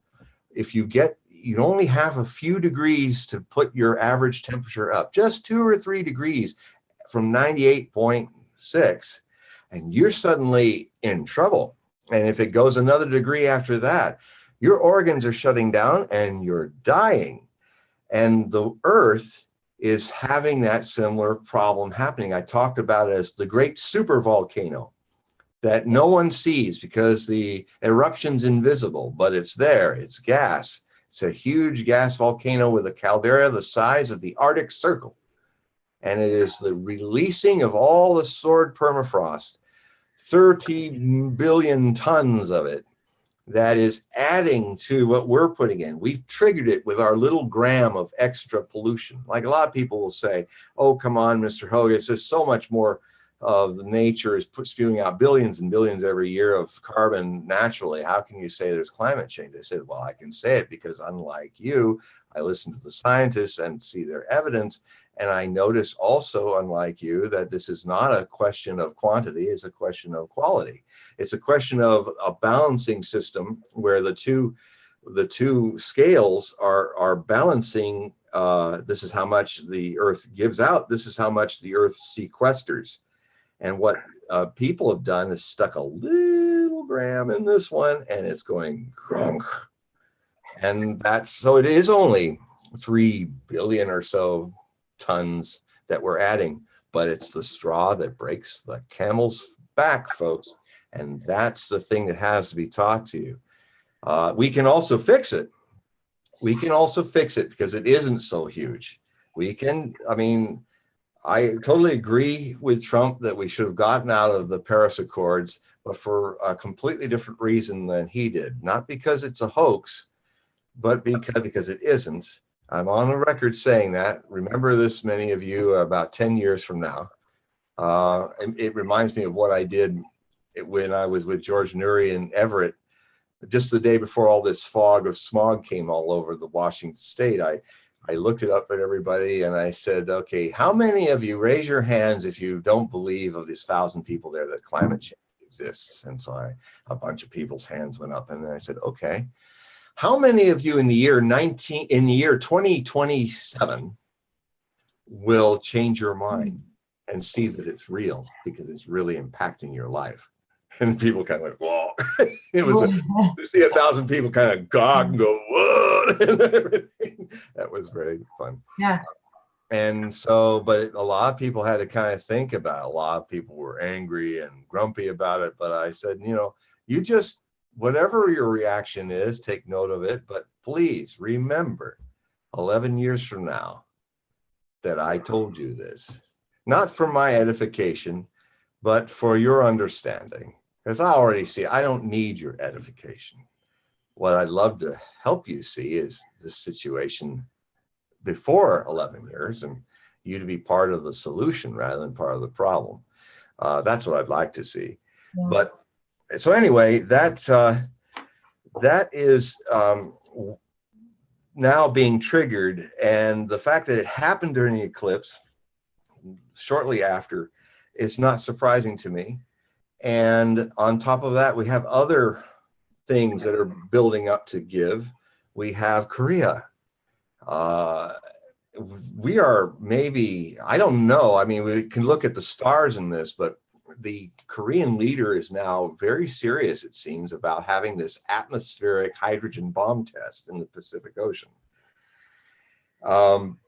you only have a few degrees to put your average temperature up, just 2 or 3 degrees from 98.6, and you're suddenly in trouble. And if it goes another degree after that, your organs are shutting down and you're dying. And the Earth is having that similar problem happening. I talked about it as the great super volcano that no one sees because the eruption's invisible, but it's there, it's gas. It's a huge gas volcano with a caldera the size of the Arctic Circle. And it is the releasing of all the stored permafrost, 30 billion tons of it, that is adding to what we're putting in. We've triggered it with our little gram of extra pollution. Like a lot of people will say, "Oh, come on, Mr. Hogue, it's just so much more of the nature is spewing out billions and billions every year of carbon naturally. How can you say there's climate change?" I said, well, I can say it because unlike you, I listen to the scientists and see their evidence. And I notice also, unlike you, that this is not a question of quantity, it's a question of quality. It's a question of a balancing system where the two scales are balancing. This is how much the Earth gives out, this is how much the Earth sequesters. And what people have done is stuck a little gram in this one, and it's going grunk. And so it is only 3 billion or so tons that we're adding, but it's the straw that breaks the camel's back, folks. And that's the thing that has to be taught to you. We can also fix it. We can also fix it because it isn't so huge. We can, I mean, I totally agree with Trump that we should have gotten out of the Paris Accords, but for a completely different reason than he did. Not because it's a hoax, but because it isn't. I'm on the record saying that. Remember this, many of you, about 10 years from now. It reminds me of what I did when I was with George Noory in Everett. Just the day before all this fog of smog came all over the Washington state, I looked it up at everybody and I said, okay, how many of you raise your hands if you don't believe of these 1,000 people there that climate change exists? And so a bunch of people's hands went up, and then I said, okay, how many of you in the year 2027 will change your mind and see that it's real because it's really impacting your life? And people kind of went, whoa. It was to see 1,000 people kind of gawk and go, whoa, and everything. That was very fun. Yeah. And so, but a lot of people had to kind of think about it. A lot of people were angry and grumpy about it. But I said, you know, you just, whatever your reaction is, take note of it. But please remember 11 years from now that I told you this, not for my edification, but for your understanding. Because I already see, I don't need your edification. What I'd love to help you see is this situation before 11 years and you to be part of the solution rather than part of the problem. That's what I'd like to see. Yeah. But so anyway, that is now being triggered, and the fact that it happened during the eclipse shortly after is not surprising to me. And on top of that, we have other things that are building up to give. We have Korea. We are maybe, I don't know, I mean, we can look at the stars in this, but the Korean leader is now very serious, it seems, about having this atmospheric hydrogen bomb test in the Pacific Ocean. I'm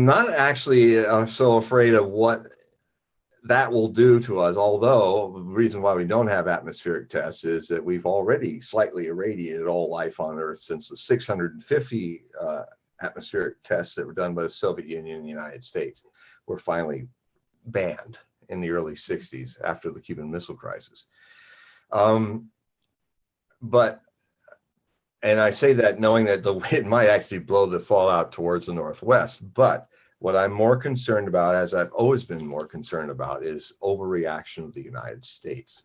not actually so afraid of what that will do to us, although the reason why we don't have atmospheric tests is that we've already slightly irradiated all life on Earth since the 650 atmospheric tests that were done by the Soviet Union and the United States were finally banned in the early 60s after the Cuban Missile Crisis. And I say that knowing that it might actually blow the fallout towards the Northwest, but what I'm more concerned about, as I've always been more concerned about, is overreaction of the United States.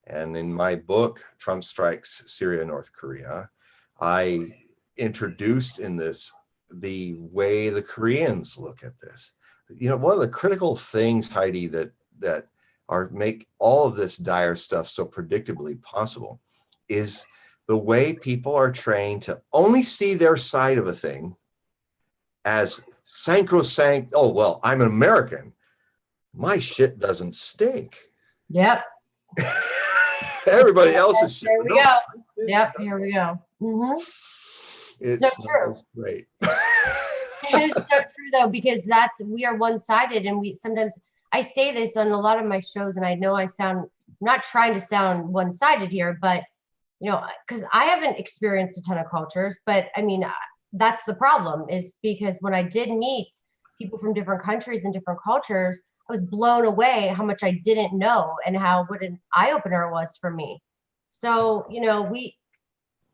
And in my book, Trump Strikes Syria, North Korea, I introduced in this the way the Koreans look at this. You know, one of the critical things, Heidi, that make all of this dire stuff so predictably possible is the way people are trained to only see their side of a thing as sacrosanct. Oh, well, I'm an American. My shit doesn't stink. Yep. Everybody else's shit. Here we go. Yep, here we go. Mm-hmm. It's so true. Great. It is so true, though, because we are one-sided, and we sometimes, I say this on a lot of my shows, and I know I sound, not trying to sound one-sided here, but, you know, because I haven't experienced a ton of cultures, but I mean, that's the problem, is because when I did meet people from different countries and different cultures, I was blown away how much I didn't know and what an eye-opener it was for me. So, you know,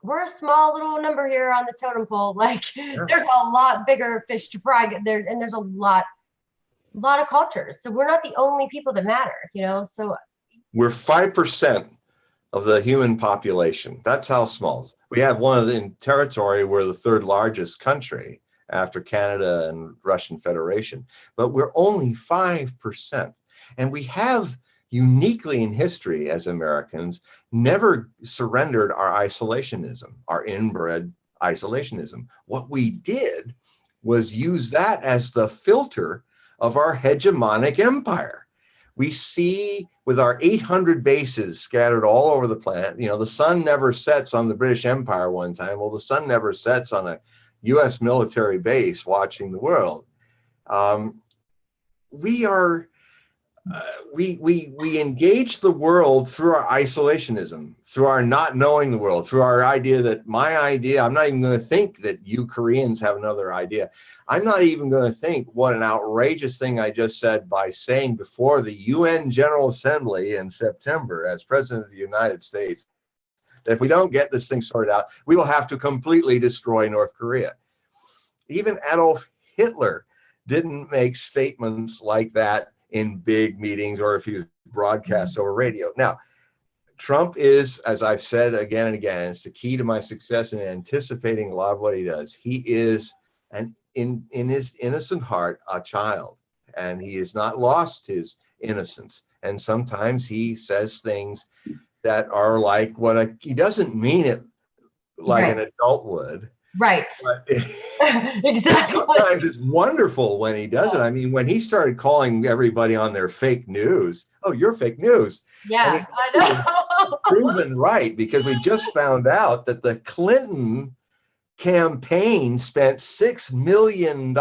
we're a small little number here on the totem pole. Like, there's a lot bigger fish to fry there, and there's a lot of cultures. So we're not the only people that matter, you know. So we're 5% of the human population. That's how small. We have in territory, we're the third largest country after Canada and Russian Federation, but we're only 5%. And we have uniquely in history as Americans never surrendered our isolationism, our inbred isolationism. What we did was use that as the filter of our hegemonic empire. We see with our 800 bases scattered all over the planet, you know, the sun never sets on the British Empire one time. Well, the sun never sets on a US military base watching the world. We are we engage the world through our isolationism, through our not knowing the world, through our idea that my idea, I'm not even going to think that you Koreans have another idea. I'm not even going to think what an outrageous thing I just said by saying before the UN General Assembly in September as President of the United States, that if we don't get this thing sorted out, we will have to completely destroy North Korea. Even Adolf Hitler didn't make statements like that in big meetings or if he was broadcast over radio. Now, Trump is, as I've said again and again, it's the key to my success in anticipating a lot of what he does. He is, in his innocent heart, a child, and he has not lost his innocence. And sometimes he says things that are like he doesn't mean it like an adult would. Right. Exactly. Sometimes it's wonderful when he does it. I mean, when he started calling everybody on their fake news, oh, you're fake news. Yeah, I know. Proven right, because we just found out that the Clinton campaign spent $6 million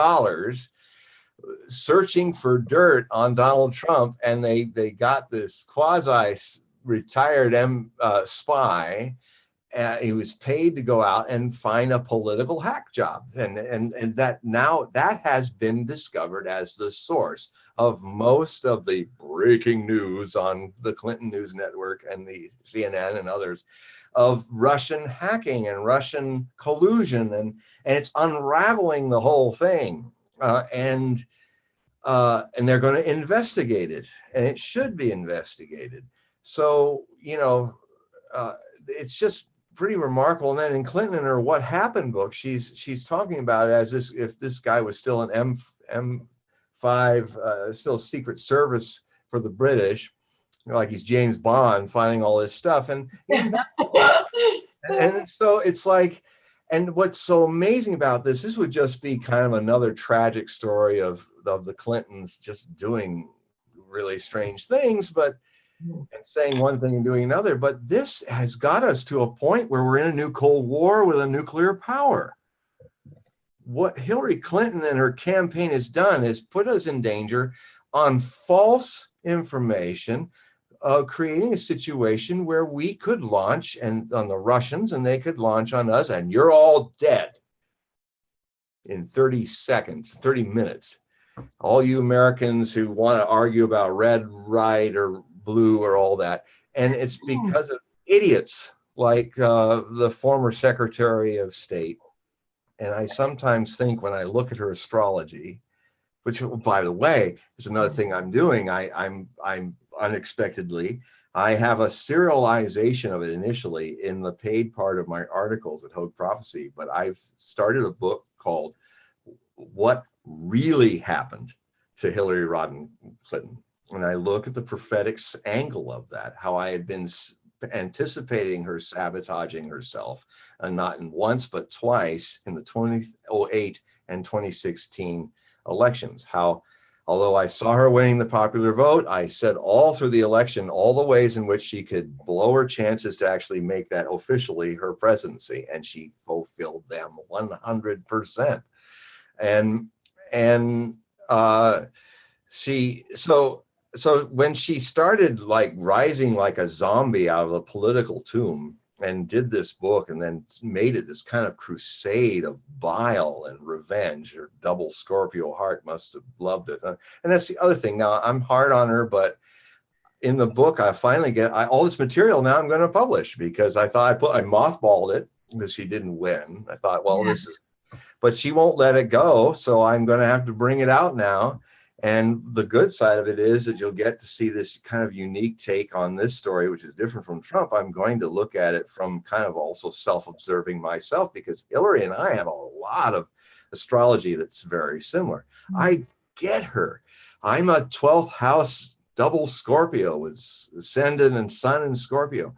searching for dirt on Donald Trump, and they got this quasi-retired spy. He was paid to go out and find a political hack job, and that now that has been discovered as the source of most of the breaking news on the Clinton News Network and the CNN and others of Russian hacking and Russian collusion, and it's unraveling the whole thing, and they're going to investigate it, and it should be investigated. So it's just pretty remarkable. And then in Clinton, in her What Happened book, she's talking about it as if this guy was still an M5, still Secret Service for the British, like he's James Bond finding all this stuff. And so it's like, and what's so amazing about this would just be kind of another tragic story of the Clintons just doing really strange things, and saying one thing and doing another. But this has got us to a point where we're in a new Cold War with a nuclear power. What Hillary Clinton and her campaign has done is put us in danger on false information, creating a situation where we could launch on the Russians, and they could launch on us, and you're all dead in 30 seconds, 30 minutes. All you Americans who want to argue about red, right, or blue or all that. And it's because of idiots like the former Secretary of State. And I sometimes think when I look at her astrology, which, by the way, is another thing I'm doing, I'm unexpectedly, I have a serialization of it initially in the paid part of my articles at Hogue Prophecy, but I've started a book called What Really Happened to Hillary Rodham Clinton. And I look at the prophetic angle of that, how I had been anticipating her sabotaging herself, and not in once, but twice in the 2008 and 2016 elections. How, although I saw her winning the popular vote, I said all through the election, all the ways in which she could blow her chances to actually make that officially her presidency. And she fulfilled them 100%. So when she started like rising like a zombie out of the political tomb and did this book and then made it this kind of crusade of bile and revenge, her double Scorpio heart must have loved it. And that's the other thing. Now I'm hard on her, but in the book, I finally get all this material now I'm going to publish, because I thought I mothballed it because she didn't win. I thought, well, this is, but she won't let it go. So I'm going to have to bring it out now. And the good side of it is that you'll get to see this kind of unique take on this story, which is different from Trump. I'm going to look at it from kind of also self-observing myself, because Hillary and I have a lot of astrology that's very similar. I get her. I'm a 12th house double Scorpio with ascendant and sun in Scorpio.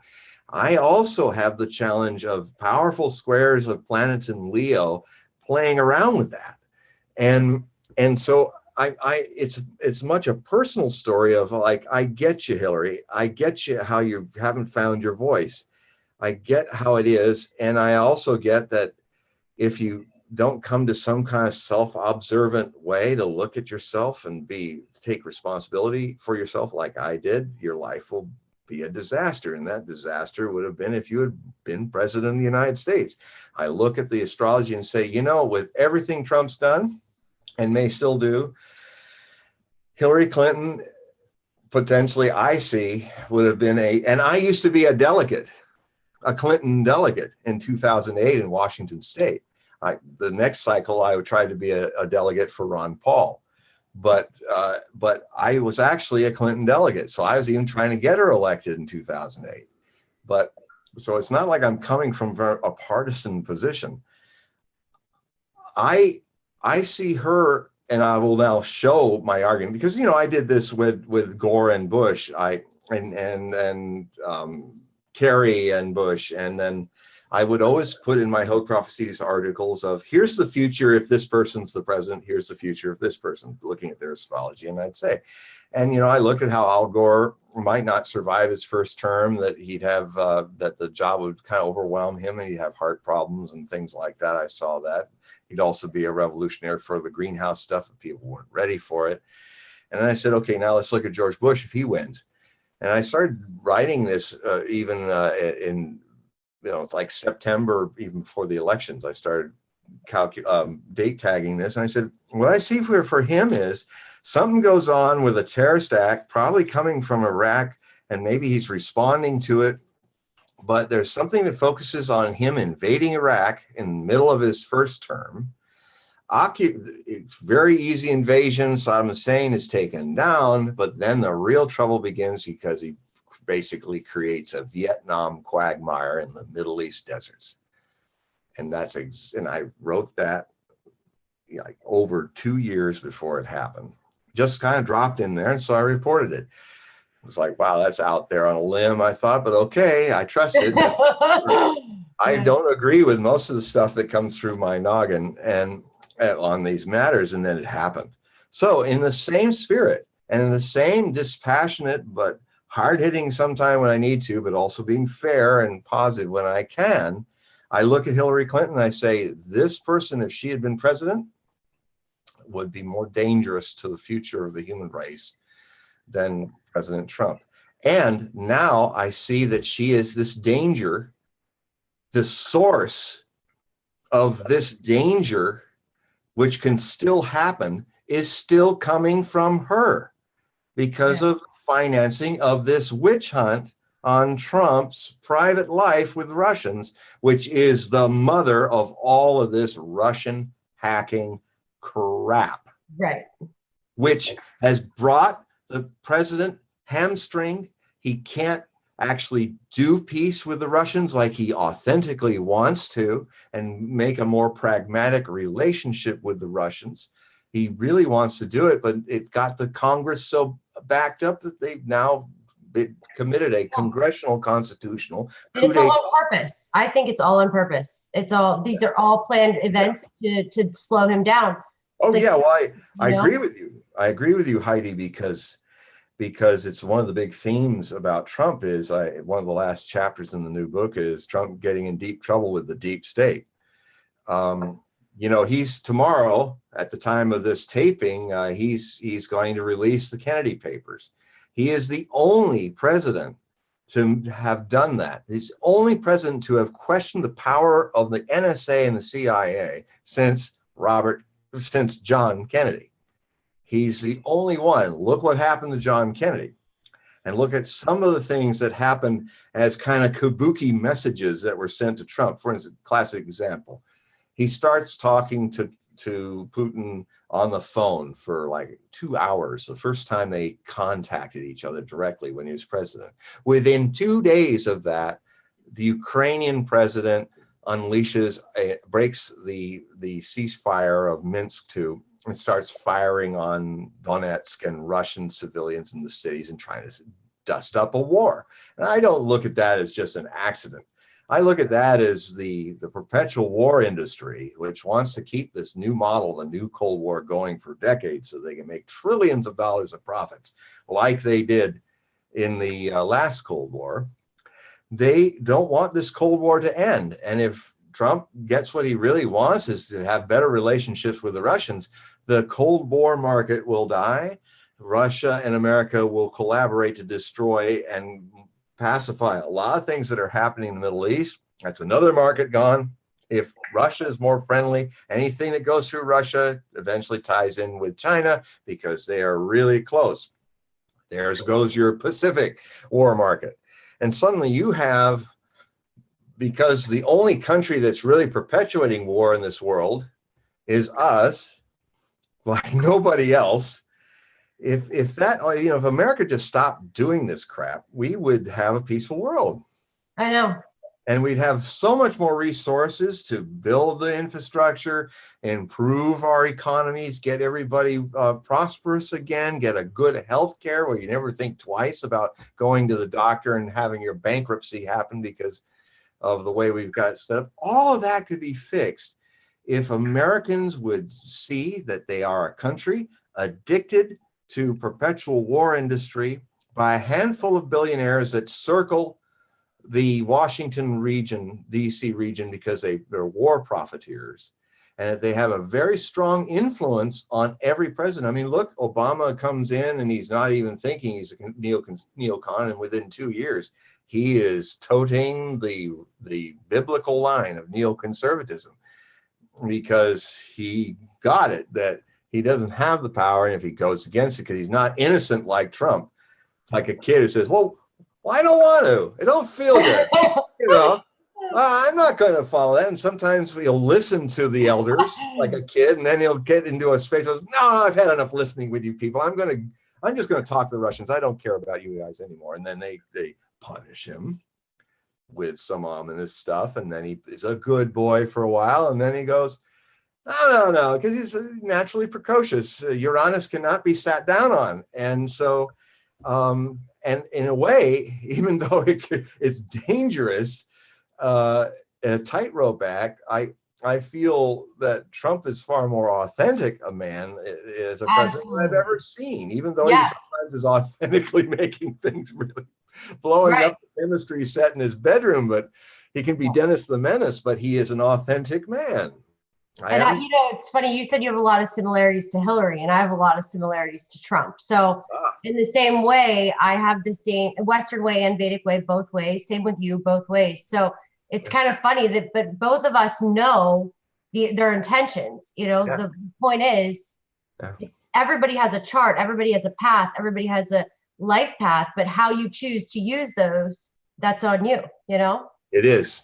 I also have the challenge of powerful squares of planets in Leo playing around with that. And so it's much a personal story of like, I get you, Hillary. I get you how you haven't found your voice. I get how it is. And I also get that if you don't come to some kind of self-observant way to look at yourself and take responsibility for yourself like I did, your life will be a disaster. And that disaster would have been if you had been president of the United States. I look at the astrology and say, you know, with everything Trump's done and may still do, Hillary Clinton potentially, I see, would have been and I used to be a Clinton delegate in 2008 in Washington State. The next cycle, I would try to be a delegate for Ron Paul, but I was actually a Clinton delegate, so I was even trying to get her elected in 2008. But so it's not like I'm coming from a partisan position. I see her, and I will now show my argument, because you know I did this with Gore and Bush, and Kerry and Bush, and then I would always put in my Hogue Prophecies articles of, here's the future if this person's the president, here's the future if this person, looking at their astrology. And I'd say, and you know, I look at how Al Gore might not survive his first term, that he'd have, that the job would kind of overwhelm him and he'd have heart problems and things like that. I saw that. He'd also be a revolutionary for the greenhouse stuff if people weren't ready for it. And then I said, okay, now let's look at George Bush if he wins. And I started writing this even in, you know, it's like September, even before the elections, I started date tagging this. And I said, what I see for him is something goes on with a terrorist act, probably coming from Iraq, and maybe he's responding to it. But there's something that focuses on him invading Iraq in the middle of his first term. It's very easy invasion. Saddam Hussein is taken down, but then the real trouble begins because he basically creates a Vietnam quagmire in the Middle East deserts. And and I wrote that like over 2 years before it happened. Just kind of dropped in there, and so I reported it. It was like, wow, that's out there on a limb, I thought, but okay, I trust it. I don't agree with most of the stuff that comes through my noggin and on these matters, and then it happened. So in the same spirit and in the same dispassionate but hard-hitting sometime when I need to, but also being fair and positive when I can, I look at Hillary Clinton and I say, this person, if she had been president, would be more dangerous to the future of the human race than President Trump. And now I see that she is this danger, the source of this danger, which can still happen, is still coming from her because of financing of this witch hunt on Trump's private life with Russians, which is the mother of all of this Russian hacking crap. Right. Which has brought the president hamstringed. He can't actually do peace with the Russians like he authentically wants to and make a more pragmatic relationship with the Russians. He really wants to do it, but it got the Congress so backed up that they've now committed a congressional constitutional. And it's all on purpose. I think it's all on purpose. These are all planned events to slow him down. Oh yeah, well, I agree with you. I agree with you, Heidi, because it's one of the big themes about Trump is one of the last chapters in the new book is Trump getting in deep trouble with the deep state. You know, he's tomorrow at the time of this taping, he's going to release the Kennedy papers. He is the only president to have done that. He's the only president to have questioned the power of the NSA and the CIA since John Kennedy. He's the only one. Look what happened to John Kennedy. And look at some of the things that happened as kind of kabuki messages that were sent to Trump. For instance, classic example. He starts talking to Putin on the phone for like 2 hours, the first time they contacted each other directly when he was president. Within 2 days of that, the Ukrainian president breaks the ceasefire of Minsk II and starts firing on Donetsk and Russian civilians in the cities and trying to dust up a war. And I don't look at that as just an accident. I look at that as the perpetual war industry, which wants to keep this new model, the new Cold War, going for decades so they can make trillions of dollars of profits like they did in the last Cold War. They don't want this Cold War to end. And if Trump gets what he really wants, is to have better relationships with the Russians, the Cold War market will die. Russia and America will collaborate to destroy and pacify a lot of things that are happening in the Middle East. That's another market gone. If Russia is more friendly, anything that goes through Russia eventually ties in with China because they are really close. There goes your Pacific war market. And suddenly you have, because the only country that's really perpetuating war in this world is us, like nobody else. If that, if America just stopped doing this crap, we would have a peaceful world. I know. And we'd have so much more resources to build the infrastructure, improve our economies, get everybody prosperous again, get a good health care where you never think twice about going to the doctor and having your bankruptcy happen because of the way we've got set up. All of that could be fixed if Americans would see that they are a country addicted to perpetual war industry by a handful of billionaires that circle the Washington region, DC region, because they're war profiteers, and they have a very strong influence on every president. I mean, look, Obama comes in and he's not even thinking he's a neocon, and within 2 years, he is toting the biblical line of neoconservatism because he got it that he doesn't have the power, and if he goes against it, because he's not innocent like Trump, like a kid who says, well, I don't want to. It don't feel good. I'm not going to follow that. And sometimes he'll listen to the elders like a kid, and then he'll get into a space. Goes, no, I've had enough listening with you people. I'm just going to talk to the Russians. I don't care about you guys anymore. And then they punish him with some ominous stuff, and then he is a good boy for a while, and then he goes, no, because he's naturally precocious. Uranus cannot be sat down on, and so. And in a way, even though it's dangerous, a tightrope act, I feel that Trump is far more authentic a man as a president than I've ever seen, even though he sometimes is authentically making things really blowing up the chemistry set in his bedroom. But he can be Dennis the Menace, but he is an authentic man. And it's funny, you said you have a lot of similarities to Hillary, and I have a lot of similarities to Trump. So in the same way, I have the same Western way and Vedic way, both ways. Same with you, both ways. So it's kind of funny but both of us know their intentions. The point is, everybody has a chart, everybody has a path, everybody has a life path, but how you choose to use those, that's on you, It is.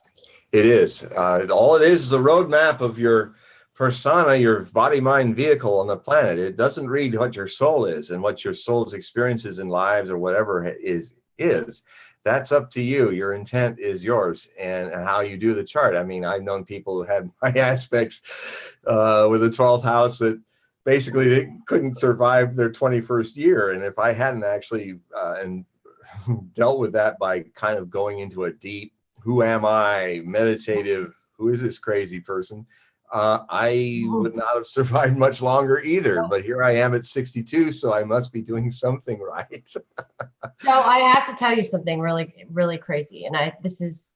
It is. All it is a roadmap of your persona, your body, mind, vehicle on the planet. It doesn't read what your soul is and what your soul's experiences in lives or whatever is. That's up to you. Your intent is yours, and how you do the chart. I mean, I've known people who had my aspects with the 12th house that basically they couldn't survive their 21st year. And if I hadn't actually and dealt with that by kind of going into a deep, who am I, meditative, who is this crazy person? I would not have survived much longer either, but here I am at 62, so I must be doing something right. So I have to tell you something really, really crazy. And I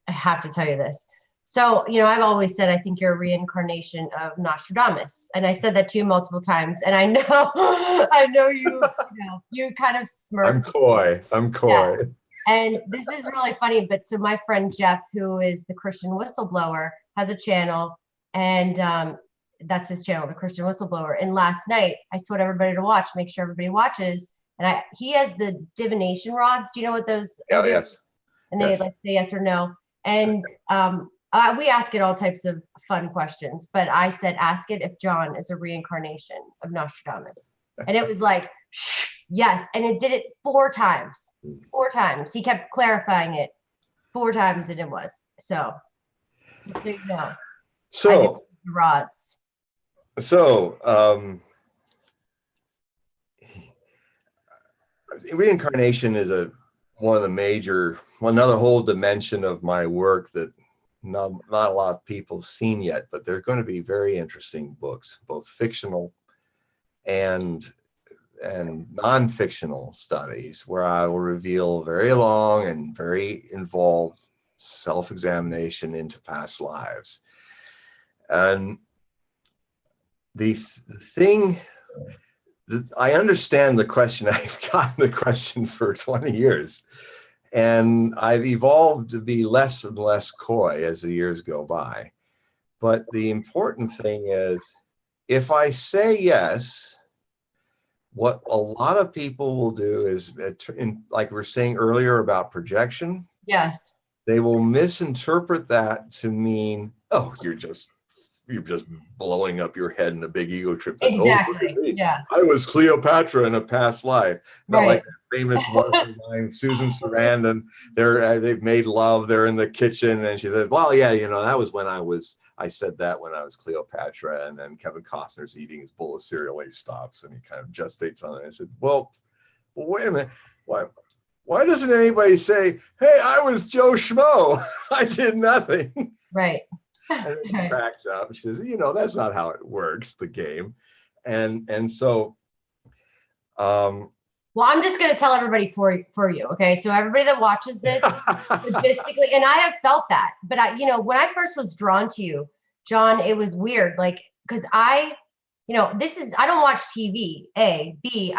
have to tell you this. So, I've always said, I think you're a reincarnation of Nostradamus. And I said that to you multiple times. And I know you kind of smirk. I'm coy. Yeah. And this is really funny. But so my friend Jeff, who is the Christian whistleblower, has a channel. And that's his channel, the Christian Whistleblower. And last night, I told everybody to watch, make sure everybody watches. And he has the divination rods. Do you know what those? Oh, yes. And they say yes or no. And we ask it all types of fun questions. But I said, ask it if John is a reincarnation of Nostradamus. And it was like, yes. And it did it 4 times. 4 times. He kept clarifying it 4 times, and it was. So you know. So the rods. So reincarnation is one of the major, another whole dimension of my work that not a lot of people have seen yet, but they're going to be very interesting books, both fictional and non-fictional studies, where I will reveal very long and very involved self-examination into past lives. And the thing that I understand the question, I've gotten the question for 20 years, and I've evolved to be less and less coy as the years go by. But the important thing is, if I say yes, what a lot of people will do is, like we were saying earlier about projection, Yes. they will misinterpret that to mean, oh, you're just blowing up your head in a big ego trip. That, Exactly. oh, look at me. Yeah. I was Cleopatra in a past life. Not Right. like that famous wonderful line, Susan Sarandon. They've made love. They're in the kitchen, and she says, "Well, yeah, that was when I said that when I was Cleopatra." And then Kevin Costner's eating his bowl of cereal. He stops and he kind of gestates on it. I said, "Well, wait a minute. Why doesn't anybody say, 'Hey, I was Joe Schmo. I did nothing'?" Right. And she cracks up. She says, "That's not how it works, the game." And so well, I'm just going to tell everybody for you. Okay. So everybody that watches this, logistically, and I have felt that, but when I first was drawn to you, John, it was weird. Like, cause I don't watch TV, A, B,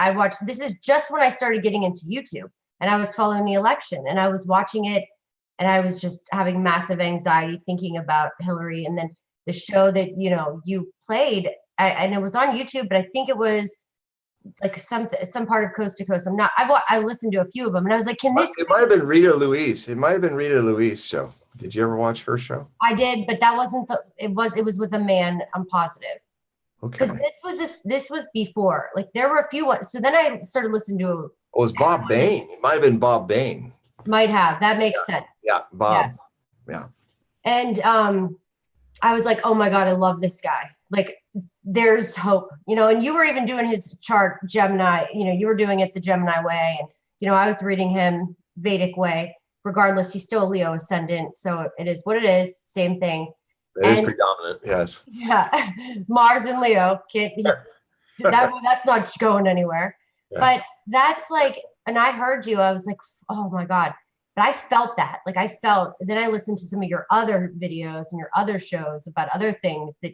this is just when I started getting into YouTube, and I was following the election, and I was watching it, and I was just having massive anxiety thinking about Hillary. And then the show that, you played, and it was on YouTube, but I think it was like some part of Coast to Coast. I listened to a few of them, and I was like, it might have been Rita Louise. It might have been Rita Louise show. Did you ever watch her show? I did, but that wasn't it was with a man, I'm positive. Okay. Because this was before, like there were a few ones. So then I started listening to it was Bob Bain. It might have been Bob Bain. Might have. That makes sense. Yeah, Bob. Yeah. And I was like, oh my God, I love this guy. Like, there's hope, and you were even doing his chart, Gemini, you were doing it the Gemini way. And, I was reading him Vedic way. Regardless, he's still a Leo ascendant. So it is what it is. Same thing. It is predominant, yes. Yeah. Mars and Leo. That's not going anywhere. Yeah. But that's like, and I heard you, I was like, oh my God. But I felt that. Like then I listened to some of your other videos and your other shows about other things that,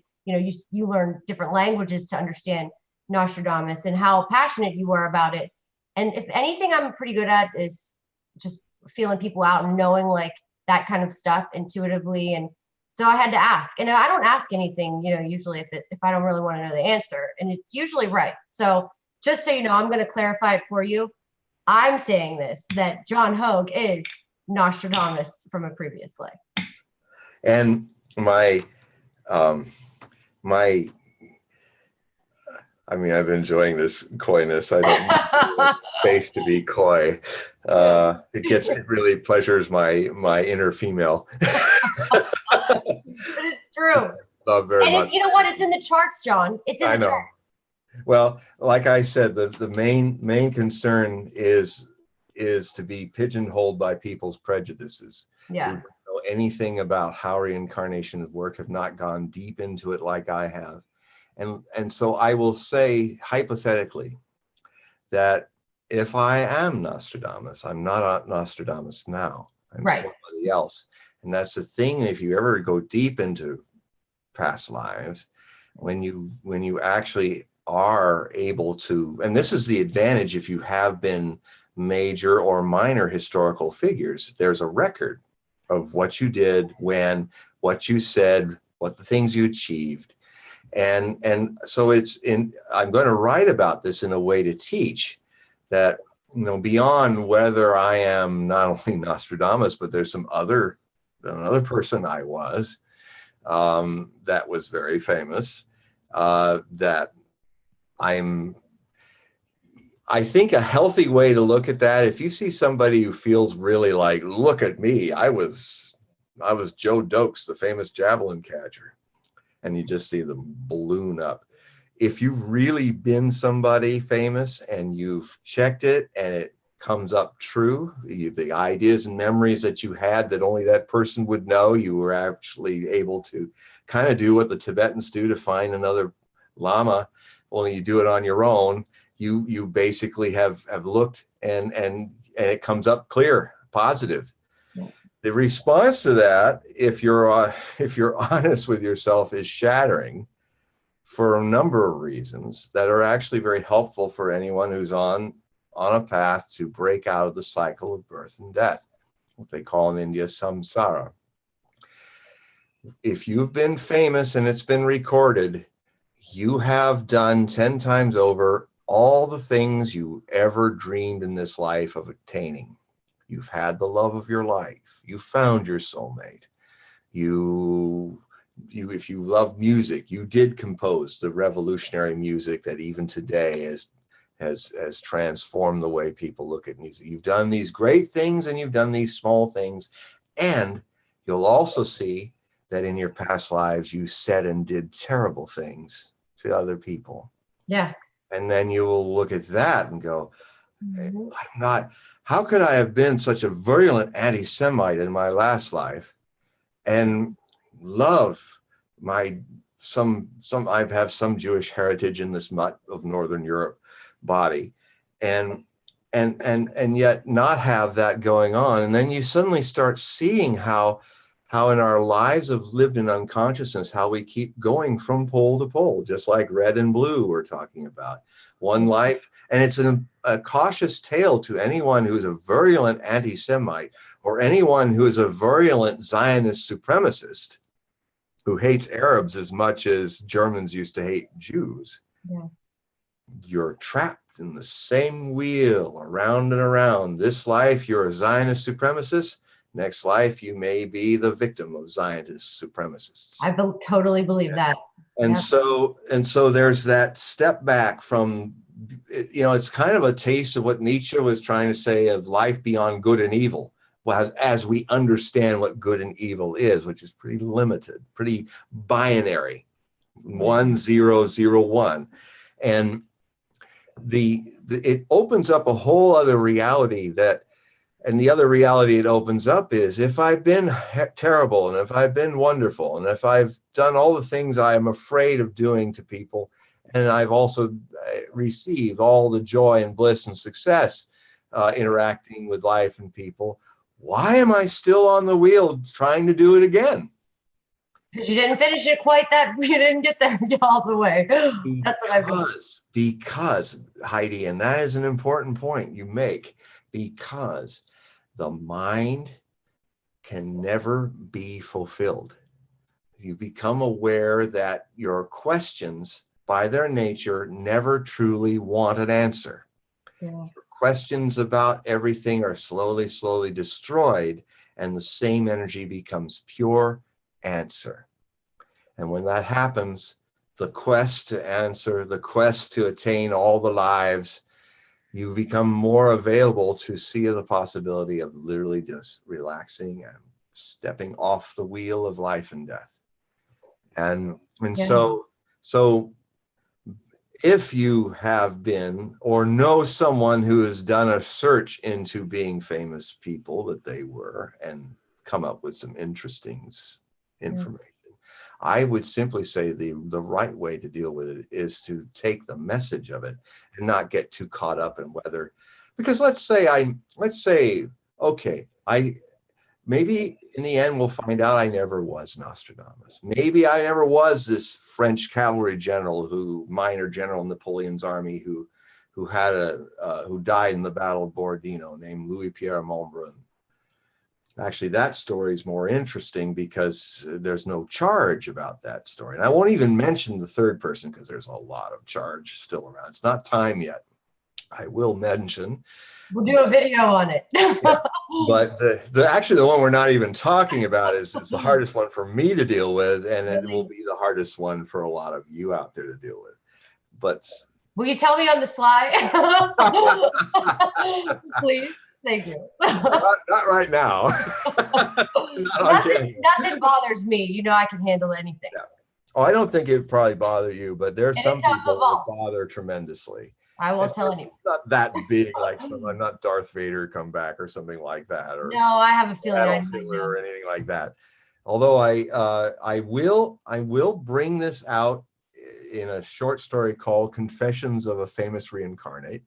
you learn different languages to understand Nostradamus and how passionate you were about it. And if anything I'm pretty good at is just feeling people out and knowing like that kind of stuff intuitively. And so I had to ask, and I don't ask anything, usually if I don't really want to know the answer, and it's usually right. So just so you know, I'm going to clarify it for you. I'm saying this, that John Hogue is Nostradamus from a previous life. And I've been enjoying this coyness. I don't need space to be coy. It really pleasures my inner female. But it's true. Love very much. You know what? It's in the charts, John. It's in the charts. Well, like I said, the main concern is to be pigeonholed by people's prejudices. Yeah. Who don't know anything about how reincarnations work, have not gone deep into it like I have. And so I will say hypothetically that if I am Nostradamus, I'm not Nostradamus now. I'm somebody else. And that's the thing, if you ever go deep into past lives, when you actually are able to, and this is the advantage if you have been major or minor historical figures, there's a record of what you did, when, what you said, what the things you achieved. And so I'm going to write about this in a way to teach that, beyond whether I am not only Nostradamus, but there's another person I was, that was very famous, that I think a healthy way to look at that, if you see somebody who feels really like, look at me, I was Joe Dokes, the famous javelin catcher, and you just see them balloon up. If you've really been somebody famous and you've checked it and it comes up true, the ideas and memories that you had that only that person would know, you were actually able to kind of do what the Tibetans do to find another Lama, only you do it on your own. You basically have looked and it comes up clear, positive. The response to that, if you're honest with yourself, is shattering for a number of reasons that are actually very helpful for anyone who's on a path to break out of the cycle of birth and death, what they call in India samsara. If you've been famous and it's been recorded, you have done 10 times over all the things you ever dreamed in this life of attaining. You've had the love of your life. You found your soulmate. If you love music, you did compose the revolutionary music that even today has transformed the way people look at music. You've done these great things and you've done these small things. And you'll also see that in your past lives, you said and did terrible things to other people. Yeah. And then you will look at that and go, Mhm. how could I have been such a virulent anti-Semite in my last life and love I have some Jewish heritage in this mutt of Northern Europe body, and yet not have that going on. And then you suddenly start seeing how in our lives of lived in unconsciousness, how we keep going from pole to pole, just like red and blue we're talking about. One life, and it's a cautious tale to anyone who's a virulent anti-Semite or anyone who is a virulent Zionist supremacist who hates Arabs as much as Germans used to hate Jews. Yeah. You're trapped in the same wheel, around and around. This life, you're a Zionist supremacist. Next life, you may be the victim of Zionist supremacists. I totally believe that. And Yeah. so there's that step back from, it's kind of a taste of what Nietzsche was trying to say of life beyond good and evil. Well, as we understand what good and evil is, which is pretty limited, pretty binary, 1, 0, 0, 1. And it opens up a whole other reality and the other reality it opens up is, if I've been terrible, and if I've been wonderful, and if I've done all the things I am afraid of doing to people, and I've also received all the joy and bliss and success interacting with life and people, why am I still on the wheel trying to do it again? Because you didn't finish it quite you didn't get there all the way. That's what I've been. Because, Heidi, and that is an important point you make, because the mind can never be fulfilled. You become aware that your questions, by their nature, never truly want an answer. Yeah. Your questions about everything are slowly, slowly destroyed, and the same energy becomes pure answer. And when that happens, the quest to answer, the quest to attain all the lives, you become more available to see the possibility of literally just relaxing and stepping off the wheel of life and death. And so if you have been or know someone who has done a search into being famous people that they were and come up with some interesting information, I would simply say the right way to deal with it is to take the message of it and not get too caught up in whether, because let's say, okay, maybe in the end we'll find out I never was Nostradamus. Maybe I never was this French cavalry general minor general in Napoleon's army who died in the Battle of Borodino, named Louis-Pierre Montbrun. Actually, that story is more interesting because there's no charge about that story. And I won't even mention the third person because there's a lot of charge still around. It's not time yet. I will mention. We'll do a video on it. Yeah. But actually the one we're not even talking about is the hardest one for me to deal with, and it will be the hardest one for a lot of you out there to deal with. But will you tell me on the slide? Please. Thank you. Not right now. Nothing bothers me. I can handle anything. Yeah. Oh, I don't think it'd probably bother you, but there's some people that bother tremendously. I won't tell anyone. It's not that big, like someone, not Darth Vader come back or something like that, or no, I have a feeling or anything like that. Although I will bring this out in a short story called "Confessions of a Famous Reincarnate."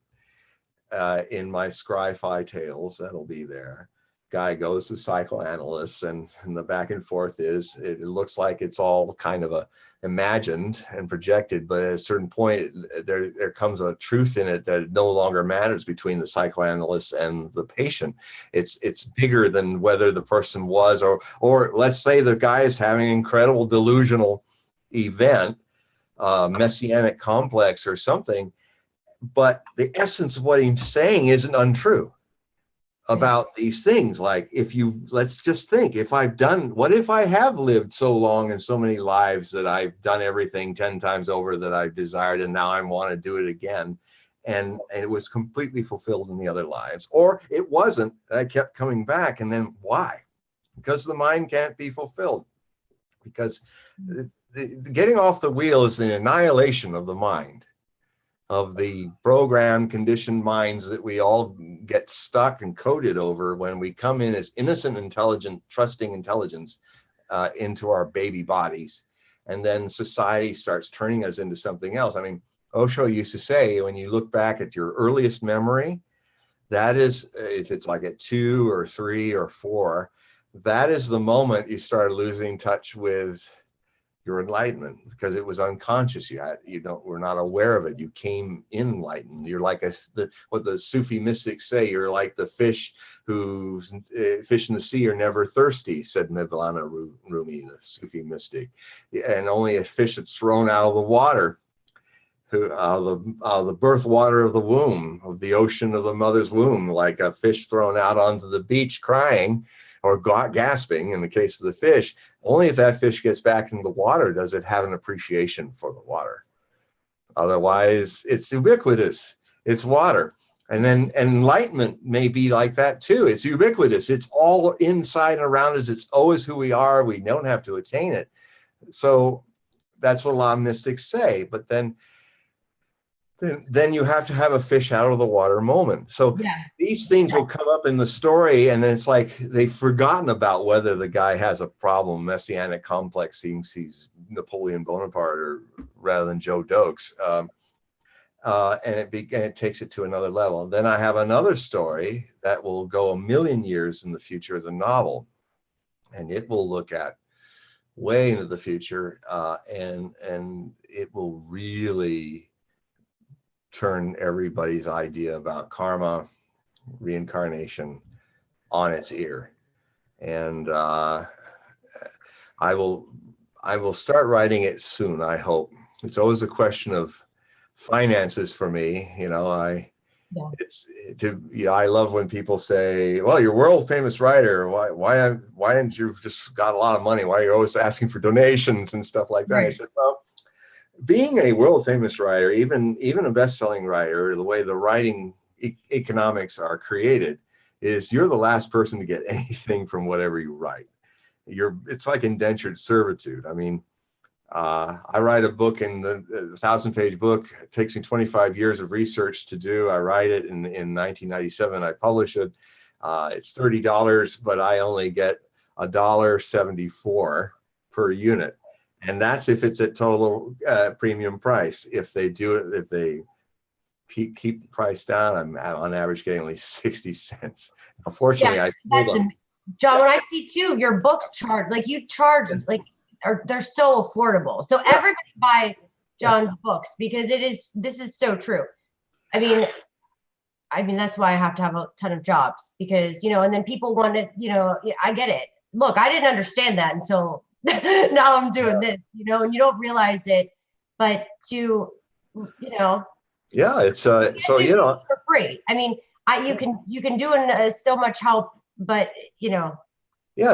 In my Scry-Fi Tales, that'll be there. guy goes to psychoanalysts, and the back and forth is, it looks like it's all kind of imagined and projected, but at a certain point there comes a truth in it that it no longer matters between the psychoanalyst and the patient. It's bigger than whether the person was, or let's say the guy is having an incredible delusional event, messianic complex or something, but the essence of what he's saying isn't untrue about these things. Like, let's just think, what if I have lived so long and so many lives that I've done everything 10 times over that I've desired, and now I want to do it again, and it was completely fulfilled in the other lives, or it wasn't, and I kept coming back. And then why? Because the mind can't be fulfilled, because getting off the wheel is the annihilation of the mind, of the programmed, conditioned minds that we all get stuck and coded over when we come in as innocent, intelligent, trusting intelligence into our baby bodies. And then society starts turning us into something else. I mean, Osho used to say, when you look back at your earliest memory, that is, if it's like at 2 or 3 or 4, that is the moment you start losing touch with your enlightenment, because it was unconscious. We're not aware of it. You came enlightened. You're like what the Sufi mystics say, you're like the fish fish in the sea are never thirsty, said Mevlana Rumi, the Sufi mystic. And only a fish that's thrown out of the water, the birth water of the womb, of the ocean of the mother's womb, like a fish thrown out onto the beach crying or gasping in the case of the fish. Only if that fish gets back into the water does it have an appreciation for the water. Otherwise, it's ubiquitous. It's water. And then enlightenment may be like that too. It's ubiquitous. It's all inside and around us. It's always who we are. We don't have to attain it. So that's what a lot of mystics say. But then you have to have a fish out of the water moment. So these things will come up in the story, and then it's like they've forgotten about whether the guy has a problem, messianic complex, thinks he's Napoleon Bonaparte rather than Joe Dokes. And it takes it to another level. Then I have another story that will go 1,000,000 years in the future as a novel, and it will look at way into the future, and it will really turn everybody's idea about karma, reincarnation on its ear. And I will start writing it soon, I hope. It's always a question of finances for me. I love when people say, well, you're a world famous writer. Why didn't you just got a lot of money? Why are you always asking for donations and stuff like that? Right. I said, well, being a world famous writer, even a best-selling writer, the way the writing economics are created is you're the last person to get anything from whatever you write. It's like indentured servitude. I mean, I write a book, in the 1,000-page book. It takes me 25 years of research to do. I write it in 1997. I publish it. It's $30, but I only get $1.74 per unit. And that's if it's at total premium price. If they keep the price down, I'm on average getting only 60 cents. Unfortunately, John, when I see too, your books charge, like you charge, like, they're so affordable. So everybody buy John's books, because this is so true. I mean, that's why I have to have a ton of jobs, because, and then people want to, I get it. Look, I didn't understand that until now I'm doing this, and you don't realize it, but yeah, it's so for free. I mean, you can do so much help, but yeah,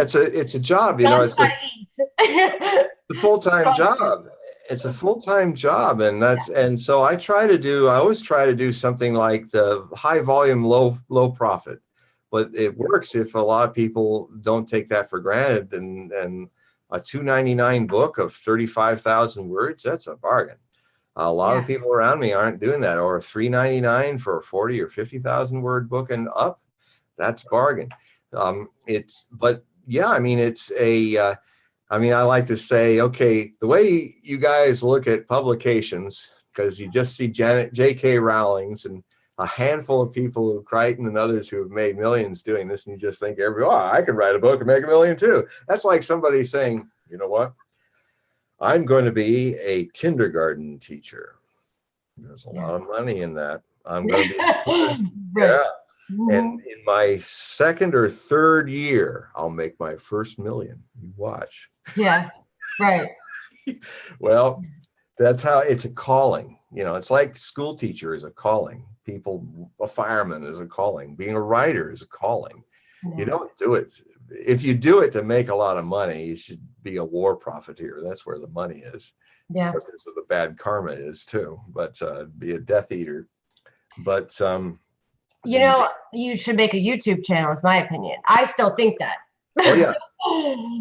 it's a job. It's a full-time job. It's a full-time job, and so I always try to do something like the high volume, low profit, but it works if a lot of people don't take that for granted. And a $2.99 book of 35,000 words, that's a bargain. A lot of people around me aren't doing that. Or $3.99 for a 40 or 50,000 word book and up, that's bargain. I like to say, okay, the way you guys look at publications, because you just see J.K. Rowling's and a handful of people who Crichton and others who have made millions doing this, and you just think, I can write a book and make $1 million too. That's like somebody saying, you know what? I'm going to be a kindergarten teacher. There's a lot of money in that. I'm going to be, Right. yeah. And in my second or third year, I'll make my first $1 million. You watch. Yeah. Right. Well, that's how it's a calling. You know, it's like school teacher is a calling. A fireman is a calling. Being a writer is a calling. Yeah. You don't do it. If you do it to make a lot of money, you should be a war profiteer. That's where the money is. Yeah. That's where the bad karma is too. But be a Death Eater. But you know, you should make a YouTube channel, is my opinion. I still think that. Oh yeah.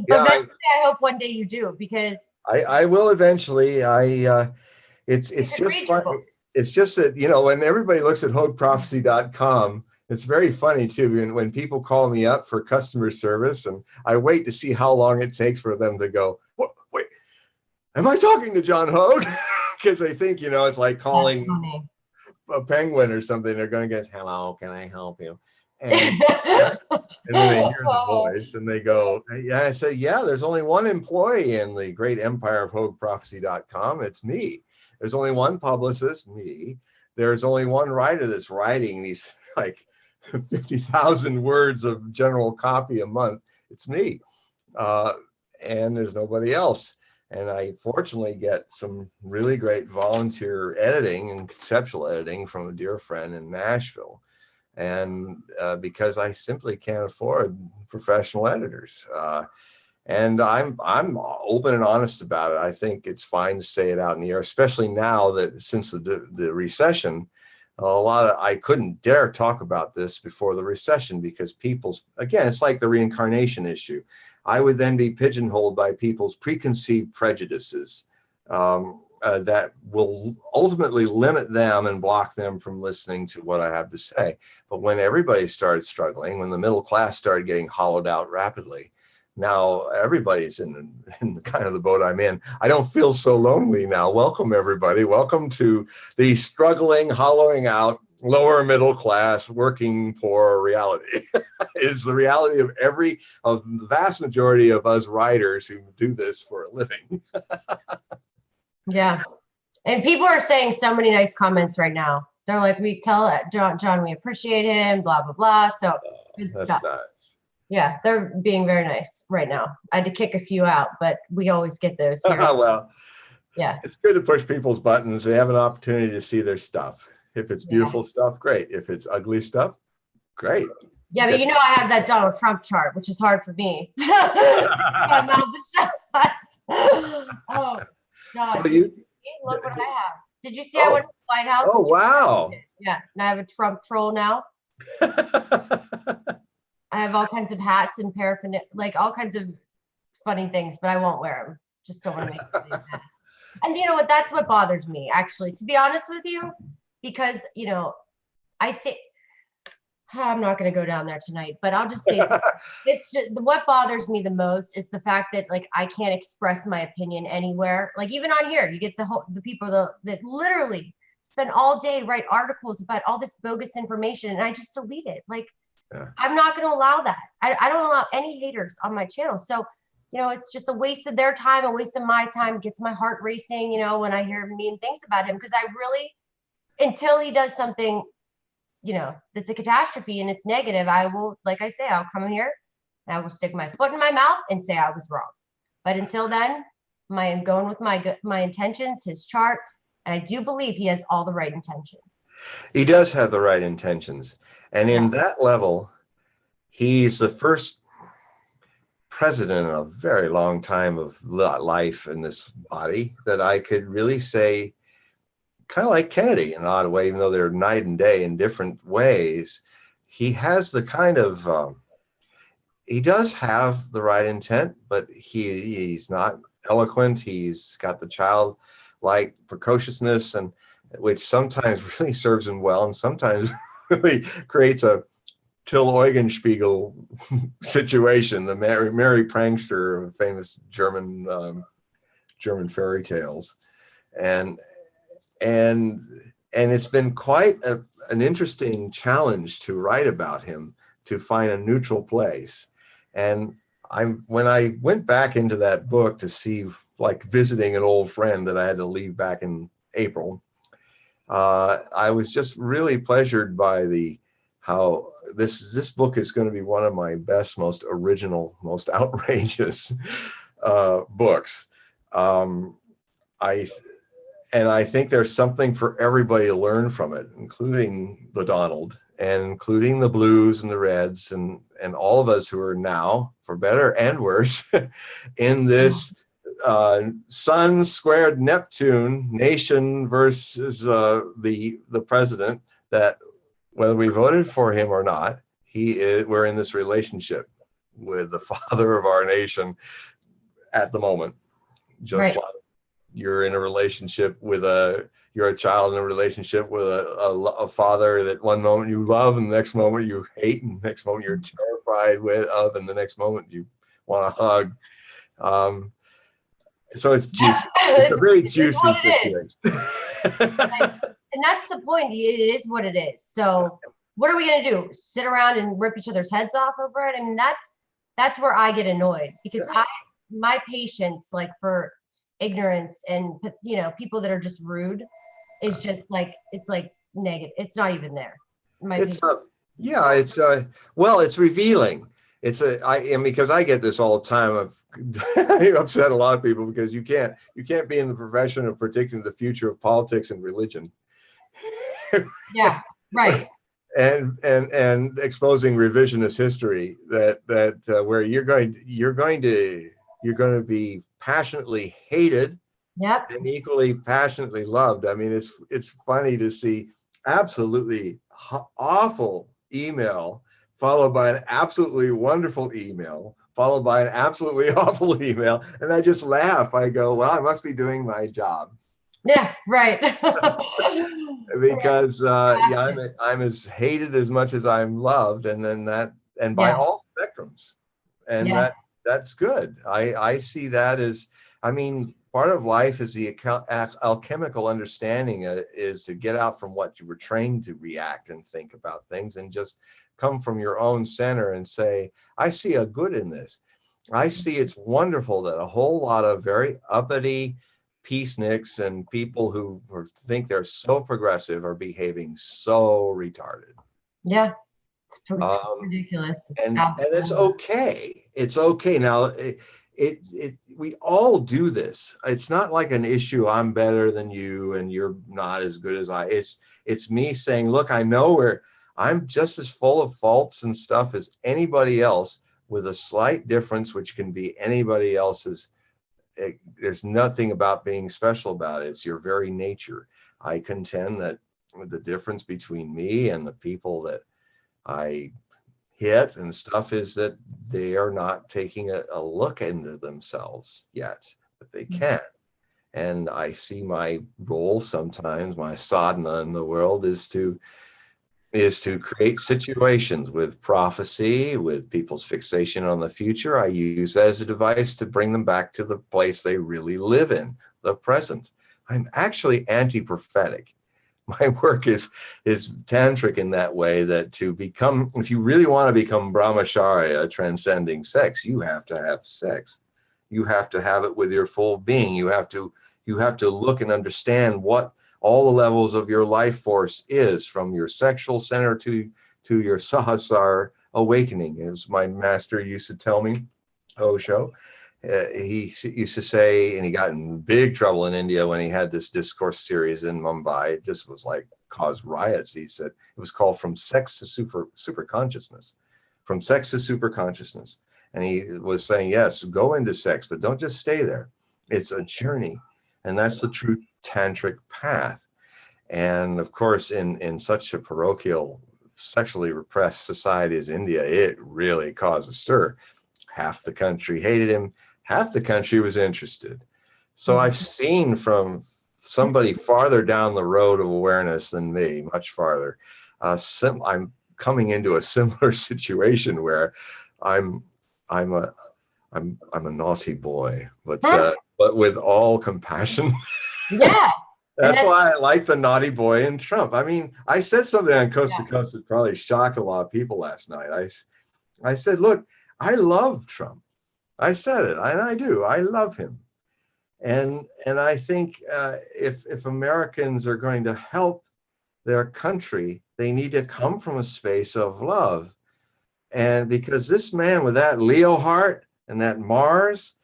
But eventually, I hope one day you do, because I will eventually. It's just fun. It's just that, you know, when everybody looks at HOGUEProphecy.com, it's very funny too when people call me up for customer service, and I wait to see how long it takes for them to go, wait, am I talking to John Hogue? Because they think, you know, it's like calling a penguin or something. They're going to get, hello, can I help you? And then they hear the voice and they go, yeah. I say, yeah, there's only one employee in the great empire of HOGUEProphecy.com. It's me. There's only one publicist, me. There's only one writer that's writing these like 50,000 words of general copy a month. It's me. And there's nobody else. And I fortunately get some really great volunteer editing and conceptual editing from a dear friend in Nashville. And because I simply can't afford professional editors. And I'm open and honest about it. I think it's fine to say it out in the air, especially now that since the recession, I couldn't dare talk about this before the recession, because again, it's like the reincarnation issue. I would then be pigeonholed by people's preconceived prejudices that will ultimately limit them and block them from listening to what I have to say. But when everybody started struggling, when the middle class started getting hollowed out rapidly, now everybody's in the kind of the boat I'm in. I don't feel so lonely now. Welcome, everybody. Welcome to the struggling, hollowing out, lower middle class, working poor reality. Is the reality of the vast majority of us writers who do this for a living. Yeah. And people are saying so many nice comments right now. They're like, we tell John we appreciate him, blah, blah, blah. So good stuff. Nice. Yeah, they're being very nice right now. I had to kick a few out, but we always get those here. Well, yeah. It's good to push people's buttons. They have an opportunity to see their stuff. If it's beautiful stuff, great. If it's ugly stuff, great. Yeah, but you know, I have that Donald Trump chart, which is hard for me. My mouth is shut. Oh, God. So look what I have. Did you see I went to the White House? Oh, wow. Yeah, and I have a Trump troll now. I have all kinds of hats and paraphernalia, like all kinds of funny things, but I won't wear them. Just don't want to make them mad. And you know what? That's what bothers me, actually, to be honest with you, because, you know, I think I'm not going to go down there tonight, but I'll just say it's just what bothers me the most is the fact that, like, I can't express my opinion anywhere. Like, even on here, you get the people that literally spend all day write articles about all this bogus information, and I just delete it. Like, I'm not going to allow that. I don't allow any haters on my channel. So, you know, it's just a waste of their time, a waste of my time. It gets my heart racing, you know, when I hear mean things about him, because I really, until he does something, you know, that's a catastrophe and it's negative, I will, like I say, I'll come here and I will stick my foot in my mouth and say I was wrong. But until then, I'm going with my intentions, his chart, and I do believe he has all the right intentions. He does have the right intentions. And in that level, he's the first president in a very long time of life in this body that I could really say, kind of like Kennedy in an odd way, even though they're night and day in different ways. He has the kind of, he does have the right intent, but he's not eloquent. He's got the childlike precociousness, and which sometimes really serves him well, and sometimes really creates a Till Eugenspiegel situation, the merry prankster of famous German fairy tales, and and it's been quite an interesting challenge to write about him, to find a neutral place. And when I went back into that book to see, like visiting an old friend that I had to leave back in April, I was just really pleasured by how this book is going to be one of my best, most original, most outrageous books. I think there's something for everybody to learn from it, including the Donald, and including the blues and the reds, and all of us who are now, for better and worse, in this Sun squared Neptune nation versus the president, that whether we voted for him or not, we're in this relationship with the father of our nation at the moment. Just like you're in a relationship with you're a child in a relationship with a father that one moment you love and the next moment you hate, and the next moment you're terrified of, and the next moment you want to hug. So it's juicy. It's a very juicy situation. And that's the point. It is what it is. So what are we going to do? Sit around and rip each other's heads off over it? I mean, that's where I get annoyed, because my patience, like, for ignorance and, you know, people that are just rude is just like, it's like negative. It's not even there. It's revealing. Because I get this all the time. I've upset a lot of people, because you can't be in the profession of predicting the future of politics and religion. Yeah, right. and exposing revisionist history that where you're going to be passionately hated, yep, and equally passionately loved. I mean, it's funny to see absolutely awful email followed by an absolutely wonderful email, followed by an absolutely awful email. And I just laugh. I go, well, I must be doing my job. Yeah, right. Because I'm as hated as much as I'm loved, and by all spectrums. And that's good. I see that as, I mean, part of life is the alchemical understanding is to get out from what you were trained to react and think about things, and just come from your own center and say, I see a good in this. I see it's wonderful that a whole lot of very uppity peaceniks and people who think they're so progressive are behaving so retarded. Yeah, it's ridiculous. And it's okay. It's okay. Now, we all do this. It's not like an issue, I'm better than you and you're not as good as I. It's me saying, look, I know I'm just as full of faults and stuff as anybody else, with a slight difference, which can be anybody else's. There's nothing about being special about it. It's your very nature. I contend that the difference between me and the people that I hit and stuff is that they are not taking a look into themselves yet, but they can. And I see my role sometimes, my sadhana in the world is to create situations with prophecy, with people's fixation on the future. I use that as a device to bring them back to the place they really live in, the present. I'm actually anti-prophetic. My work is tantric in that way, that if you really want to become brahmacharya, transcending sex, you have to have sex. You have to have it with your full being. You have to look and understand what all the levels of your life force is, from your sexual center to your sahasrara awakening, as my master used to tell me, Osho. He used to say, and he got in big trouble in India when he had this discourse series in Mumbai. It just was like caused riots. He said it was called From Sex to Super Consciousness, from sex to super consciousness. And he was saying, yes, go into sex, but don't just stay there. It's a journey. And that's the true tantric path. And of course, in such a parochial, sexually repressed society as India, it really caused a stir. Half the country hated him, half the country was interested. So I've seen from somebody farther down the road of awareness than me, much farther, I'm coming into a similar situation where I'm a naughty boy, but with all compassion. Yeah. That's why I like the naughty boy in Trump. I mean, I said something on Coast to Coast that probably shocked a lot of people last night. I said, look, I love Trump. I said it, and I do. I love him. And I think if Americans are going to help their country, they need to come from a space of love. And because this man with that Leo heart and that Mars,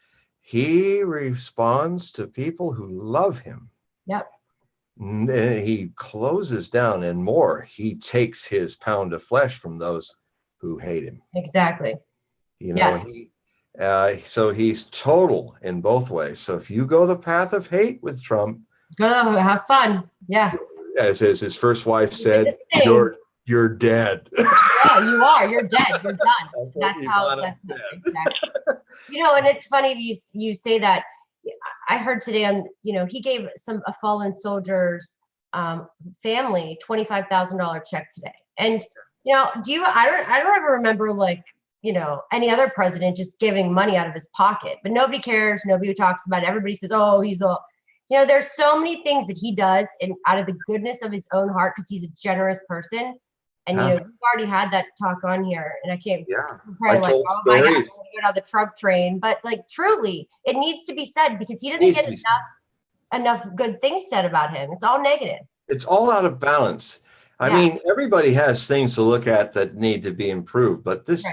he responds to people who love him. Yep. And he closes down, and more, he takes his pound of flesh from those who hate him. Exactly. You know, so he's total in both ways. So if you go the path of hate with Trump, go have fun. Yeah. As his first wife said, you're dead. Yeah, you are. You're dead. You're done. That's how. Exactly. You know, and it's funny you say that. I heard today on, he gave a fallen soldier's family $25,000 check today. And I don't ever remember like, any other president just giving money out of his pocket, but nobody cares. Nobody talks about it. Everybody says, oh, he's all, there's so many things that he does and out of the goodness of his own heart, because he's a generous person. And you've already had that talk on here, and I can't. Yeah, probably like, oh my God, I'm gonna get on the Trump train. But like, truly, it needs to be said, because he doesn't get enough good things said about him. It's all negative. It's all out of balance. I mean, everybody has things to look at that need to be improved, but this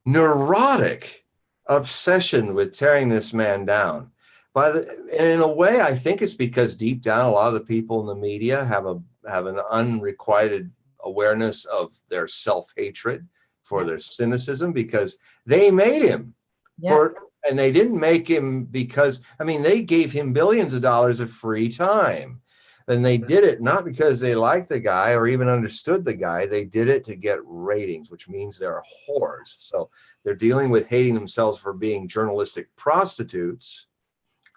neurotic obsession with tearing this man down. And in a way, I think it's because deep down, a lot of the people in the media have an unrequited awareness of their self-hatred for their cynicism, because they made him and they didn't make him because, I mean, they gave him billions of dollars of free time. And they did it not because they liked the guy or even understood the guy. They did it to get ratings, which means they're whores. So they're dealing with hating themselves for being journalistic prostitutes.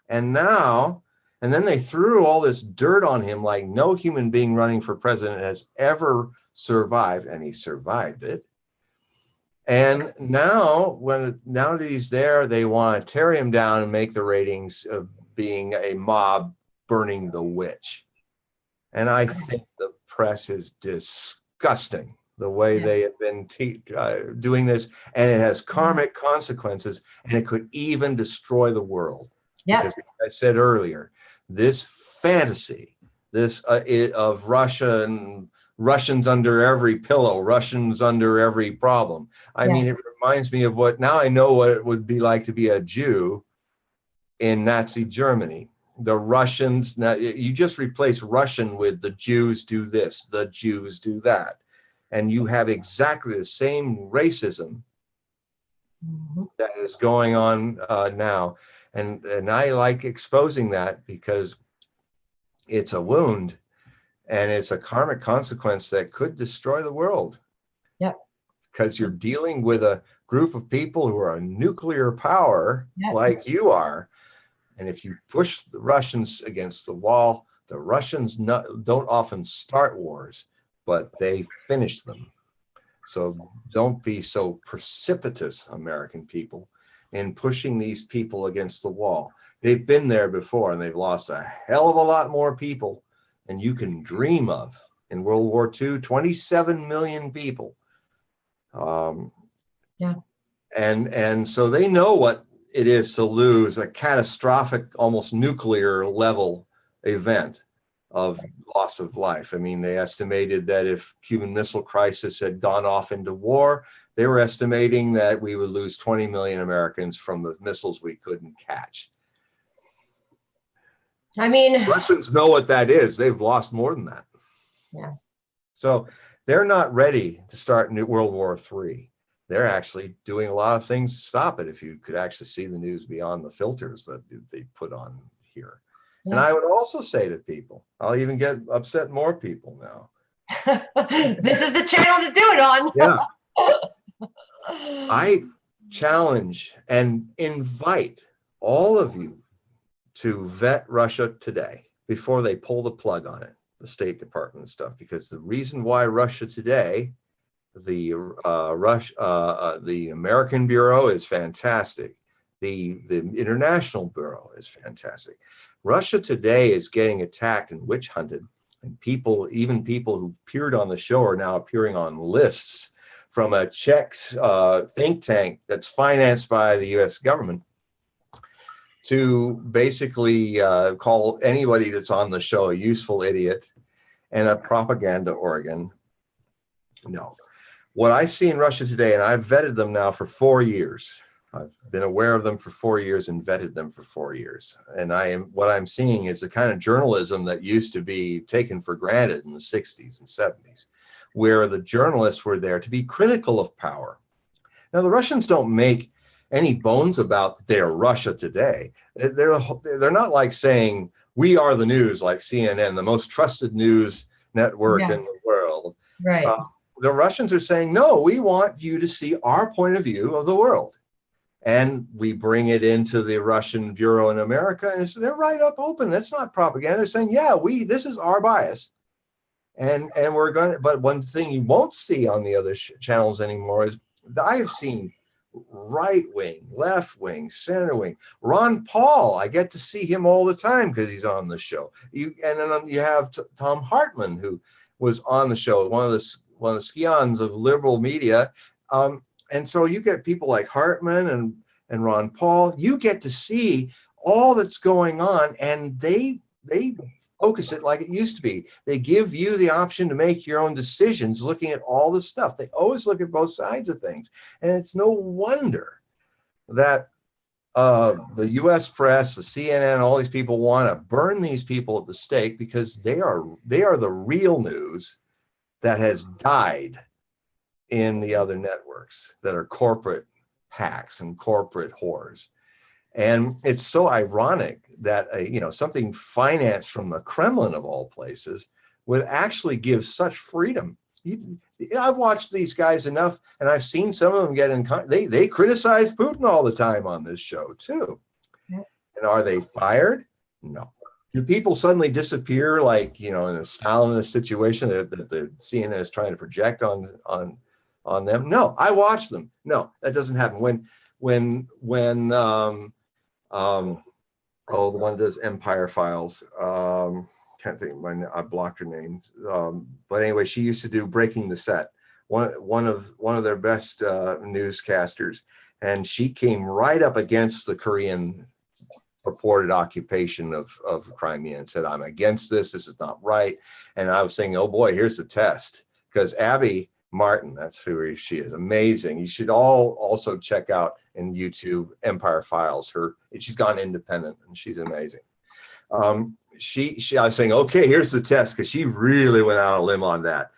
And then they threw all this dirt on him like no human being running for president has ever survived, and he survived it. And now that he's there, they want to tear him down and make the ratings of being a mob burning the witch. And I think the press is disgusting, the way they have been doing this, and it has karmic consequences, and it could even destroy the world. Because, like I said earlier, this fantasy, of Russia and Russians under every pillow, Russians under every problem. I mean, it reminds me of now I know what it would be like to be a Jew in Nazi Germany. The Russians, now you just replace Russian with the Jews do this, the Jews do that. And you have exactly the same racism that is going on now. And I like exposing that, because it's a wound and it's a karmic consequence that could destroy the world. Yep. Because you're dealing with a group of people who are a nuclear power like you are. And if you push the Russians against the wall, the Russians don't often start wars, but they finish them. So don't be so precipitous, American people, in pushing these people against the wall. They've been there before, and they've lost a hell of a lot more people than you can dream of. In World War II, 27 million people. And so they know what it is to lose a catastrophic, almost nuclear level event of loss of life. I mean, they estimated that if Cuban Missile Crisis had gone off into war, they were estimating that we would lose 20 million Americans from the missiles we couldn't catch. I mean, Russians know what that is. They've lost more than that. Yeah. So they're not ready to start World War III. They're actually doing a lot of things to stop it, if you could actually see the news beyond the filters that they put on here. And I would also say to people, I'll even get upset more people now. This is the channel to do it on. Yeah. I challenge and invite all of you to vet Russia today before they pull the plug on it, the State Department and stuff, because the reason why Russia Today, the American Bureau is fantastic. The International Bureau is fantastic. Russia Today is getting attacked and witch hunted, and people, even people who appeared on the show, are now appearing on lists from a Czech think tank that's financed by the U.S. government to basically call anybody that's on the show a useful idiot and a propaganda organ. No. What I see in Russia Today, and I've vetted them now for 4 years. I've been aware of them for 4 years and vetted them for 4 years. And what I'm seeing is the kind of journalism that used to be taken for granted in the 60s and 70s, where the journalists were there to be critical of power. Now, the Russians don't make any bones about their Russia Today. They're not like saying, we are the news, like CNN, the most trusted news network in the world. Right. The Russians are saying, no, we want you to see our point of view of the world. And we bring it into the Russian Bureau in America, and they're right up open. That's not propaganda. They're saying, yeah, this is our bias. And we're going to, but one thing you won't see on the other channels anymore is I have seen right wing, left wing, center wing. Ron Paul, I get to see him all the time because he's on the show. And then you have Tom Hartman, who was on the show, one of the scions of liberal media. And so you get people like Hartman and Ron Paul. You get to see all that's going on, and they focus it like it used to be. They give you the option to make your own decisions looking at all the stuff. They always look at both sides of things. And it's no wonder that the US press, the CNN, all these people want to burn these people at the stake, because they are the real news that has died in the other networks that are corporate hacks and corporate whores. And it's so ironic that something financed from the Kremlin of all places would actually give such freedom. I've watched these guys enough, and I've seen some of them get in. They criticize Putin all the time on this show too. Yep. And are they fired? No. Do people suddenly disappear, like in a Stalinist situation that the CNN is trying to project on them? No. I watch them. No, that doesn't happen. When the one that does Empire Files. Can't think of I blocked her name. But anyway, she used to do Breaking the Set. One of their best newscasters, and she came right up against the Korean purported occupation of Crimea and said, I'm against this. This is not right. And I was saying, oh boy, here's the test, because Abby Martin, that's who she is, amazing. You should all also check out in YouTube Empire Files. She's gone independent and she's amazing. I was saying, okay, here's the test, because she really went out on a limb on that.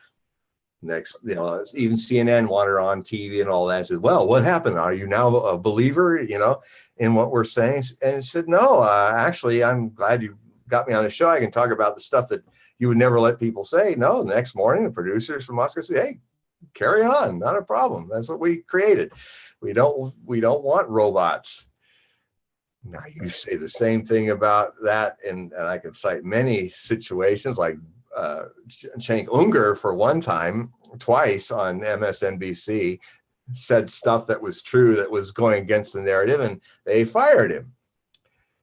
Next, even CNN wanted her on TV and all that. I said, well, what happened? Are you now a believer, in what we're saying? And she said, no, actually, I'm glad you got me on the show. I can talk about the stuff that you would never let people say. No, the next morning, the producers from Moscow said, hey, carry on, not a problem. That's what we created. We don't want robots. Now you say the same thing about that, and I could cite many situations like Cenk Unger for one time, twice on MSNBC, said stuff that was true that was going against the narrative, and they fired him.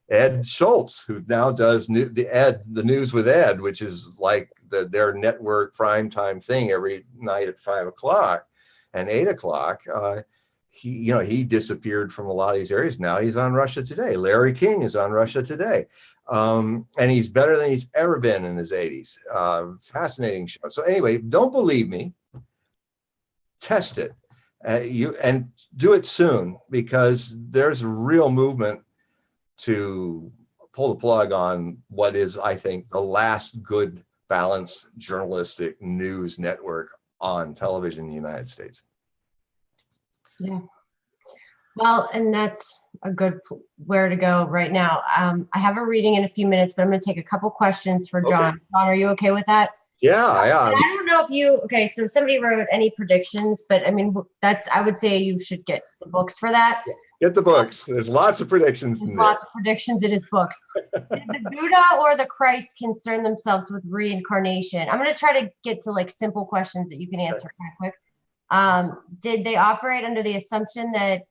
Ed Schultz, who now does the News with Ed, which is like their network primetime thing every night at 5 o'clock and 8 o'clock. He disappeared from a lot of these areas. Now he's on Russia Today. Larry King is on Russia Today. And he's better than he's ever been in his 80s. Fascinating show. So anyway, don't believe me. Test it. And do it soon, because there's a real movement to pull the plug on what is, I think, the last good, balanced journalistic news network on television in the United States. Yeah. Well, and that's a good where to go right now. I have a reading in a few minutes, but I'm going to take a couple questions for John. Okay. John, are you okay with that? Yeah. I don't know if so somebody wrote any predictions, but I mean, I would say you should get the books for that. Get the books. There's lots of predictions. There's lots of predictions in his books. Did the Buddha or the Christ concern themselves with reincarnation? I'm going to try to get to like simple questions that you can answer kind of quick. Did they operate under the assumption that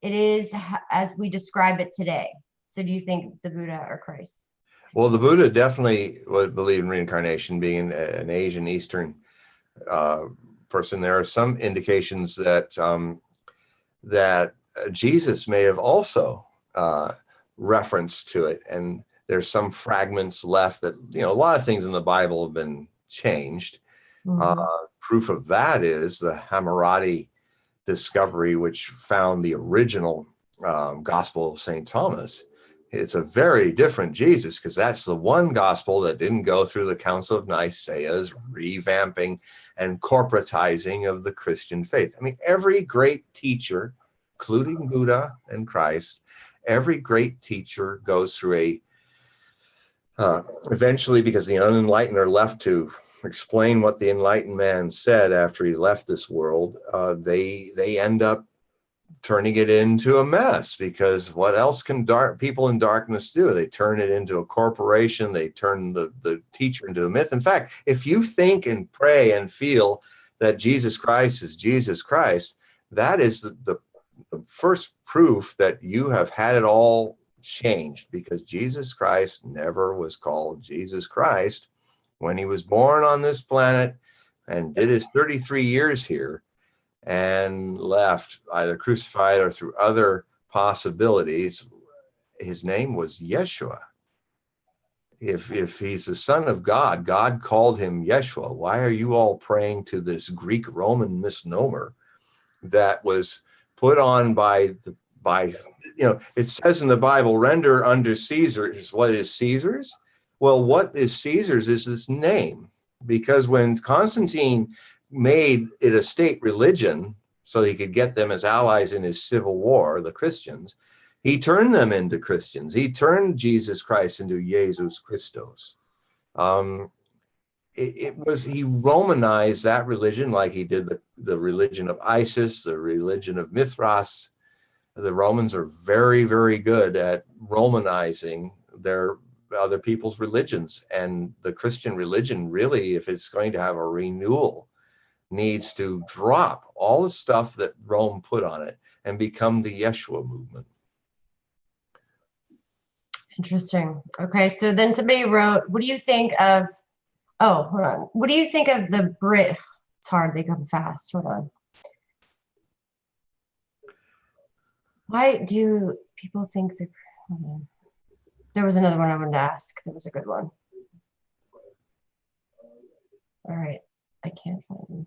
it is as we describe it today. So do you think the Buddha or Christ? Well, the Buddha definitely would believe in reincarnation, being an Asian Eastern person. There are some indications that that Jesus may have also reference to it, and there's some fragments left that, you know, a lot of things in the Bible have been changed. Proof of that is the Hammurabi discovery, which found the original Gospel of St. Thomas. It's a very different Jesus, because that's the one gospel that didn't go through the Council of Nicaea's revamping and corporatizing of the Christian faith. I mean, every great teacher, including Buddha and Christ, every great teacher goes through eventually, because the unenlightened are left to explain what the enlightened man said after he left this world, they end up turning it into a mess, because what else can people in darkness do? They turn it into a corporation. They turn the teacher into a myth. In fact, if you think and pray and feel that Jesus Christ is Jesus Christ, that is the first proof that you have had it all changed, because Jesus Christ never was called Jesus Christ when he was born on this planet and did his 33 years here and left, either crucified or through other possibilities. His name was Yeshua. If he's the Son of God, God called him Yeshua. Why are you all praying to this Greek Roman misnomer that was put on by you know, it says in the Bible, render unto Caesar's what is Caesar's. Well, what is Caesar's is his name, because when Constantine made it a state religion so he could get them as allies in his civil war, the Christians, he turned them into Christians. He turned Jesus Christ into Jesus Christos. He Romanized that religion, like he did the religion of Isis, the religion of Mithras. The Romans are very, very good at Romanizing their other people's religions. And the Christian religion, really, if it's going to have a renewal, needs to drop all the stuff that Rome put on it and become the Yeshua movement. Interesting. Okay, so then somebody wrote, what do you think of, oh, hold on. What do you think of the Brit? It's hard, they come fast. Hold on. Why do people think that, hold on. There was another one I wanted to ask. There was a good one. All right, I can't find them.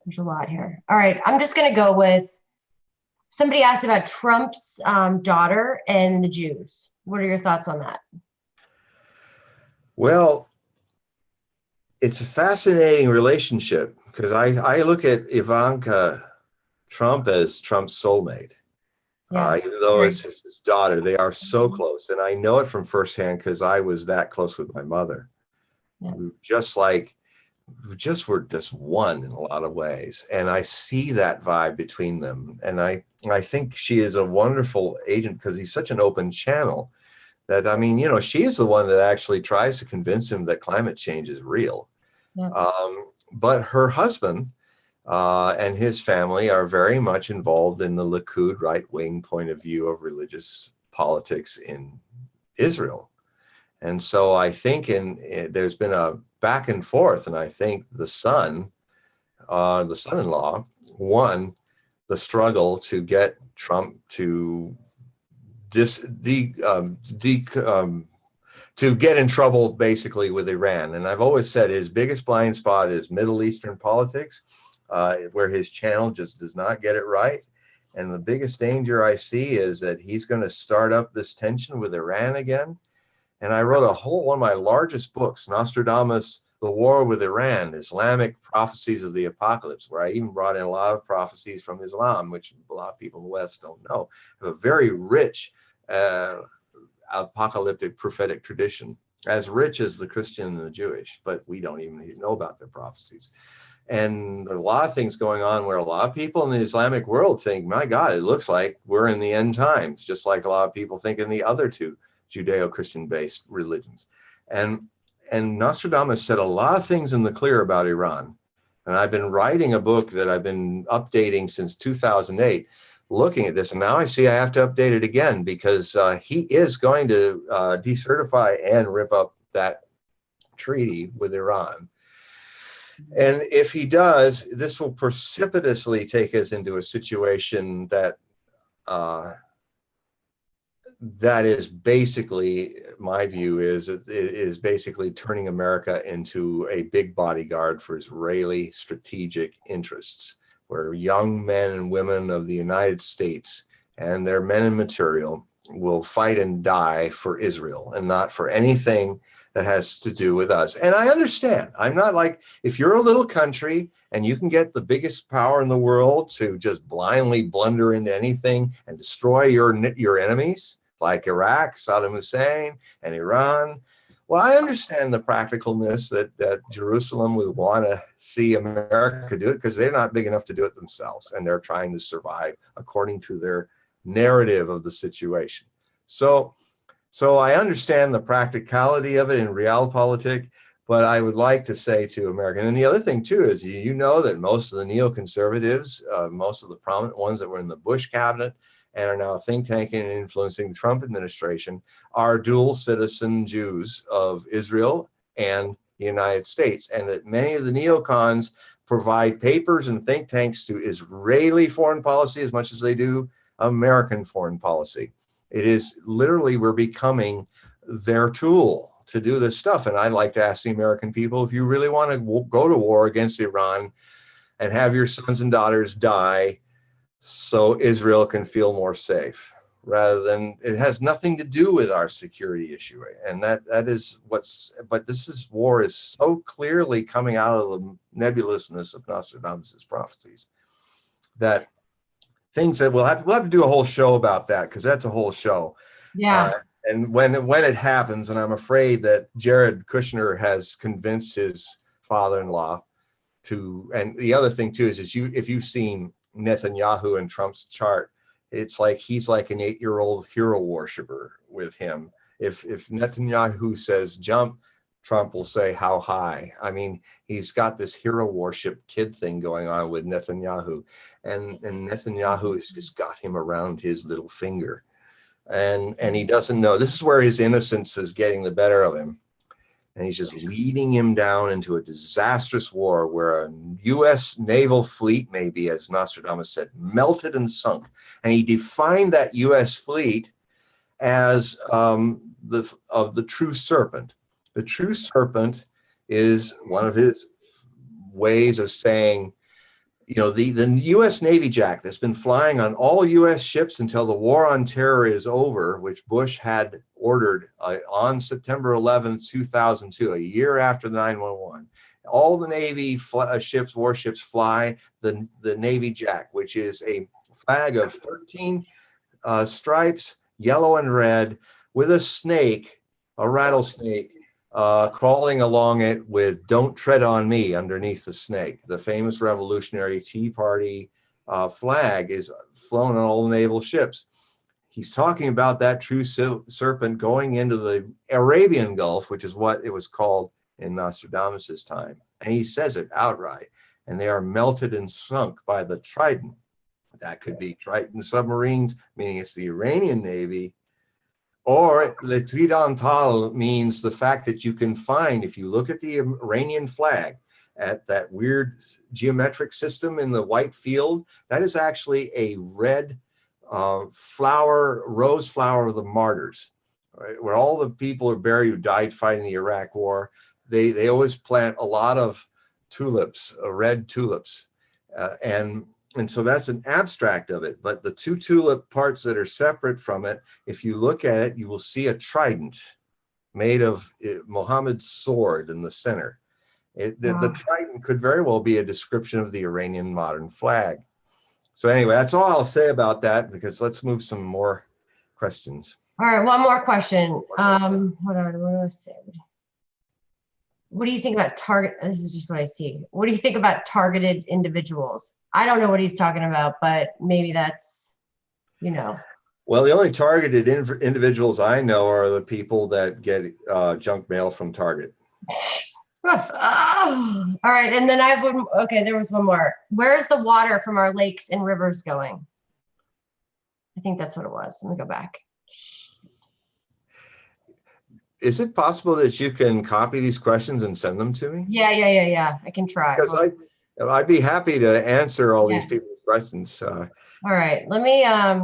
There's a lot here. All right, I'm just going to go with, somebody asked about Trump's daughter and the Jews. What are your thoughts on that? Well, it's a fascinating relationship, because I look at Ivanka Trump as Trump's soulmate. Yeah, even though it's his daughter, they are so close. And I know it from firsthand, because I was that close with my mother. Yeah. We were just one in a lot of ways. And I see that vibe between them. And I think she is a wonderful agent, because he's such an open channel that, I mean, you know, she is the one that actually tries to convince him that climate change is real. Yeah. But her husband and his family are very much involved in the Likud right-wing point of view of religious politics in Israel. And so I think there's been a back and forth, and I think the son-in-law won the struggle to get Trump to to get in trouble, basically, with Iran. And I've always said his biggest blind spot is Middle Eastern politics, where his channel just does not get it right. And the biggest danger I see is that he's going to start up this tension with Iran again. And I wrote one of my largest books, Nostradamus, The War with Iran, Islamic Prophecies of the Apocalypse, where I even brought in a lot of prophecies from Islam, which a lot of people in the West don't know. I have a very rich apocalyptic prophetic tradition, as rich as the Christian and the Jewish, but we don't even know about their prophecies. And there's a lot of things going on where a lot of people in the Islamic world think, my God, it looks like we're in the end times, just like a lot of people think in the other two Judeo-Christian based religions. And Nostradamus said a lot of things in the clear about Iran. And I've been writing a book that I've been updating since 2008. looking at this, and now I see I have to update it again, because he is going to decertify and rip up that treaty with Iran. And if he does, this will precipitously take us into a situation that that is basically, my view is, it is basically turning America into a big bodyguard for Israeli strategic interests, where young men and women of the United States and their men and material will fight and die for Israel and not for anything that has to do with us. And I understand. I'm not like, if you're a little country and you can get the biggest power in the world to just blindly blunder into anything and destroy your enemies, like Iraq, Saddam Hussein, and Iran. Well, I understand the practicalness that Jerusalem would want to see America do it, because they're not big enough to do it themselves, and they're trying to survive according to their narrative of the situation. So I understand the practicality of it in realpolitik, but I would like to say to America, and the other thing too is, you know that most of the neoconservatives, most of the prominent ones that were in the Bush cabinet and are now think tanking and influencing the Trump administration, are dual citizen Jews of Israel and the United States, and that many of the neocons provide papers and think tanks to Israeli foreign policy as much as they do American foreign policy. It is literally, we're becoming their tool to do this stuff. And I'd like to ask the American people, if you really want to go to war against Iran and have your sons and daughters die so Israel can feel more safe, rather than, it has nothing to do with our security issue. And that is what's, but this war is so clearly coming out of the nebulousness of Nostradamus's prophecies, that things that we'll have to do a whole show about that, because that's a whole show. Yeah. And when it happens, and I'm afraid that Jared Kushner has convinced his father-in-law to, and the other thing too is if you've seen Netanyahu and Trump's chart, it's like he's like an 8-year-old hero worshiper with him. If Netanyahu says jump, Trump will say how high. I mean, he's got this hero worship kid thing going on with Netanyahu, and Netanyahu has just got him around his little finger, and he doesn't know. This is where his innocence is getting the better of him, and he's just leading him down into a disastrous war where a U.S. naval fleet, maybe, as Nostradamus said, melted and sunk. And he defined that U.S. fleet as the true serpent. The true serpent is one of his ways of saying, you know, the U.S. Navy Jack that's been flying on all U.S. ships until the war on terror is over, which Bush had ordered on September 11th, 2002, a year after the 9/11. All the Navy warships fly the Navy Jack, which is a flag of 13 stripes, yellow and red, with a snake, a rattlesnake, crawling along it with "Don't tread on me" underneath the snake. The famous Revolutionary Tea Party flag is flown on all the naval ships. He's talking about that true serpent going into the Arabian Gulf, which is what it was called in Nostradamus's time. And he says it outright. And they are melted and sunk by the Trident. That could be Triton submarines, meaning it's the Iranian Navy. Or le Tridental means the fact that you can find, if you look at the Iranian flag, at that weird geometric system in the white field, that is actually a red rose flower of the martyrs, right? Where all the people are buried who died fighting the Iraq war. They always plant a lot of tulips, red tulips, and so that's an abstract of it. But the two tulip parts that are separate from it, if you look at it, you will see a trident made of Muhammad's sword in the center. The trident could very well be a description of the Iranian modern flag. So anyway, that's all I'll say about that, because let's move some more questions. All right, one more question. Hold on, what do I say? What do you think about target? This is just what I see. What do you think about targeted individuals? I don't know what he's talking about, but maybe that's, you know. Well, the only targeted individuals I know are the people that get junk mail from Target. All right, and then I have one. Okay, there was one more. Where's the water from our lakes and rivers going? I think that's what it was. Let me go back. Is it possible that you can copy these questions and send them to me? Yeah. I can try. Because I'd be happy to answer all these Yeah. people's questions. All right. Let me, I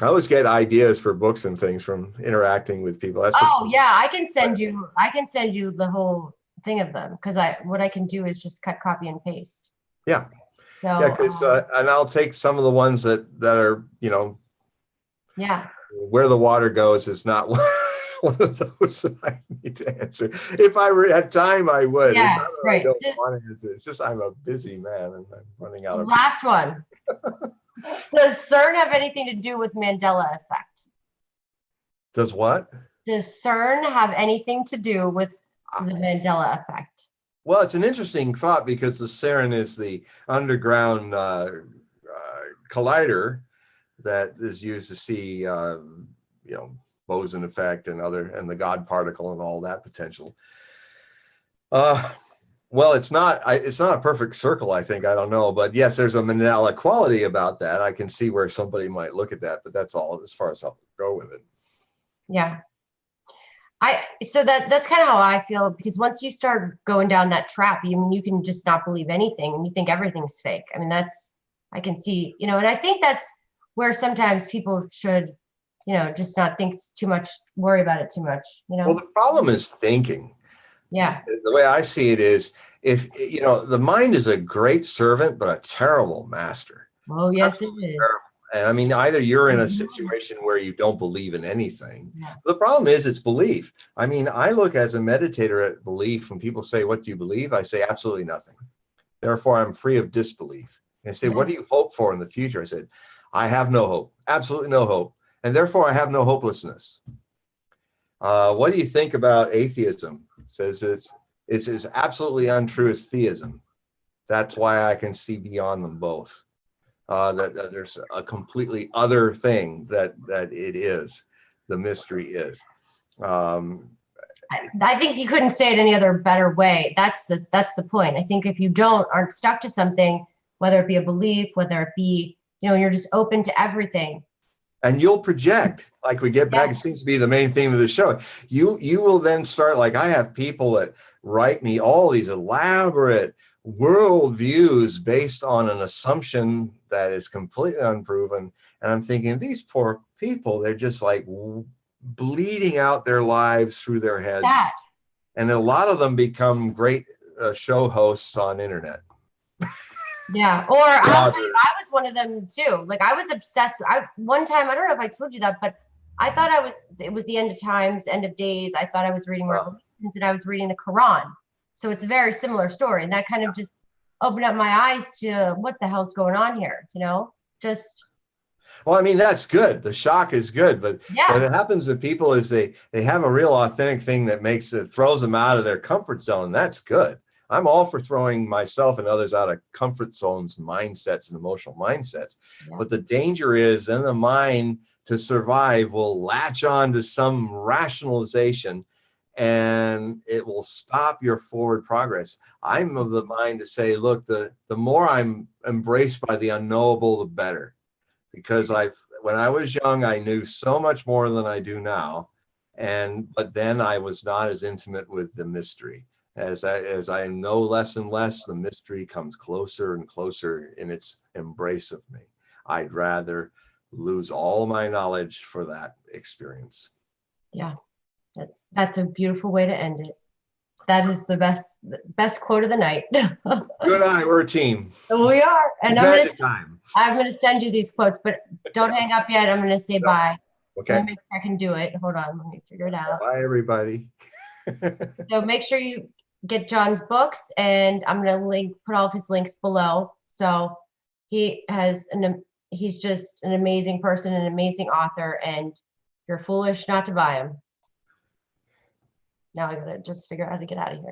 always get ideas for books and things from interacting with people. That's oh yeah, I can send you the whole thing of them, because what I can do is just cut, copy, and paste. yeah. So Yeah, because and I'll take some of the ones that are, yeah. where the water goes is not one of those that I need to answer. If I had time, I would. Yeah, it's not that I right. don't want to answer. It's just I'm a busy man and I'm running out of. Last one. Does CERN have anything to do with Mandela effect? Does what? Does CERN have anything to do with the Mandela effect? Well, it's an interesting thought because the CERN is the underground collider that is used to see, boson effect and the God particle and all that potential. Well, it's not a perfect circle, I think. I don't know, but yes, there's a Mandela quality about that. I can see where somebody might look at that, but that's all as far as I'll go with it. Yeah. So that's kind of how I feel, because once you start going down that trap, you can just not believe anything and you think everything's fake. I mean, I can see, and I think that's where sometimes people should, just not think too much, worry about it too much, Well, the problem is thinking. Yeah. The way I see it is, if the mind is a great servant but a terrible master. Oh yes, it is. And I mean, either you're in a situation where you don't believe in anything. Yeah. The problem is it's belief. I mean, I look as a meditator at belief. When people say, what do you believe? I say, absolutely nothing. Therefore, I'm free of disbelief. And they say, what do you hope for in the future? I said, I have no hope, absolutely no hope. And therefore, I have no hopelessness. What do you think about atheism? It says it's as absolutely untrue as theism. That's why I can see beyond them both. That there's a completely other thing that it is. The mystery is. I think you couldn't say it any other better way. That's the point. I think if you aren't stuck to something, whether it be a belief, whether it be, you're just open to everything. And you'll project, like we get back, It seems to be the main theme of the show. You will then start, like I have people that write me all these elaborate world views based on an assumption that is completely unproven. And I'm thinking, these poor people, they're just like bleeding out their lives through their heads. And a lot of them become great show hosts on internet. Yeah, or I'll tell you, I was one of them too. Like I was obsessed. One time, I don't know if I told you that, but I thought it was the end of times, end of days. I thought I was reading Revelations and I was reading the Quran. So it's a very similar story. And that kind of just opened up my eyes to what the hell's going on here, just. Well, I mean, that's good. The shock is good, but what happens to people is they have a real authentic thing that throws them out of their comfort zone. That's good. I'm all for throwing myself and others out of comfort zones, mindsets, and emotional mindsets. Yeah. But the danger is then the mind, to survive, will latch on to some rationalization and it will stop your forward progress. I'm of the mind to say, look, the more I'm embraced by the unknowable, the better. Because when I was young, I knew so much more than I do now. But then I was not as intimate with the mystery. As I know less and less, the mystery comes closer and closer in its embrace of me. I'd rather lose all my knowledge for that experience. Yeah, that's a beautiful way to end it. That is the best quote of the night. You and I, we're a team. We are. And I'm gonna send you these quotes, but don't hang up yet. I'm gonna say bye. Okay. Let me make sure I can do it. Hold on, let me figure it out. Bye, everybody. So make sure you get John's books, and I'm gonna put all of his links below. So he's just an amazing person, an amazing author, and you're foolish not to buy him. Now I gotta just figure out how to get out of here.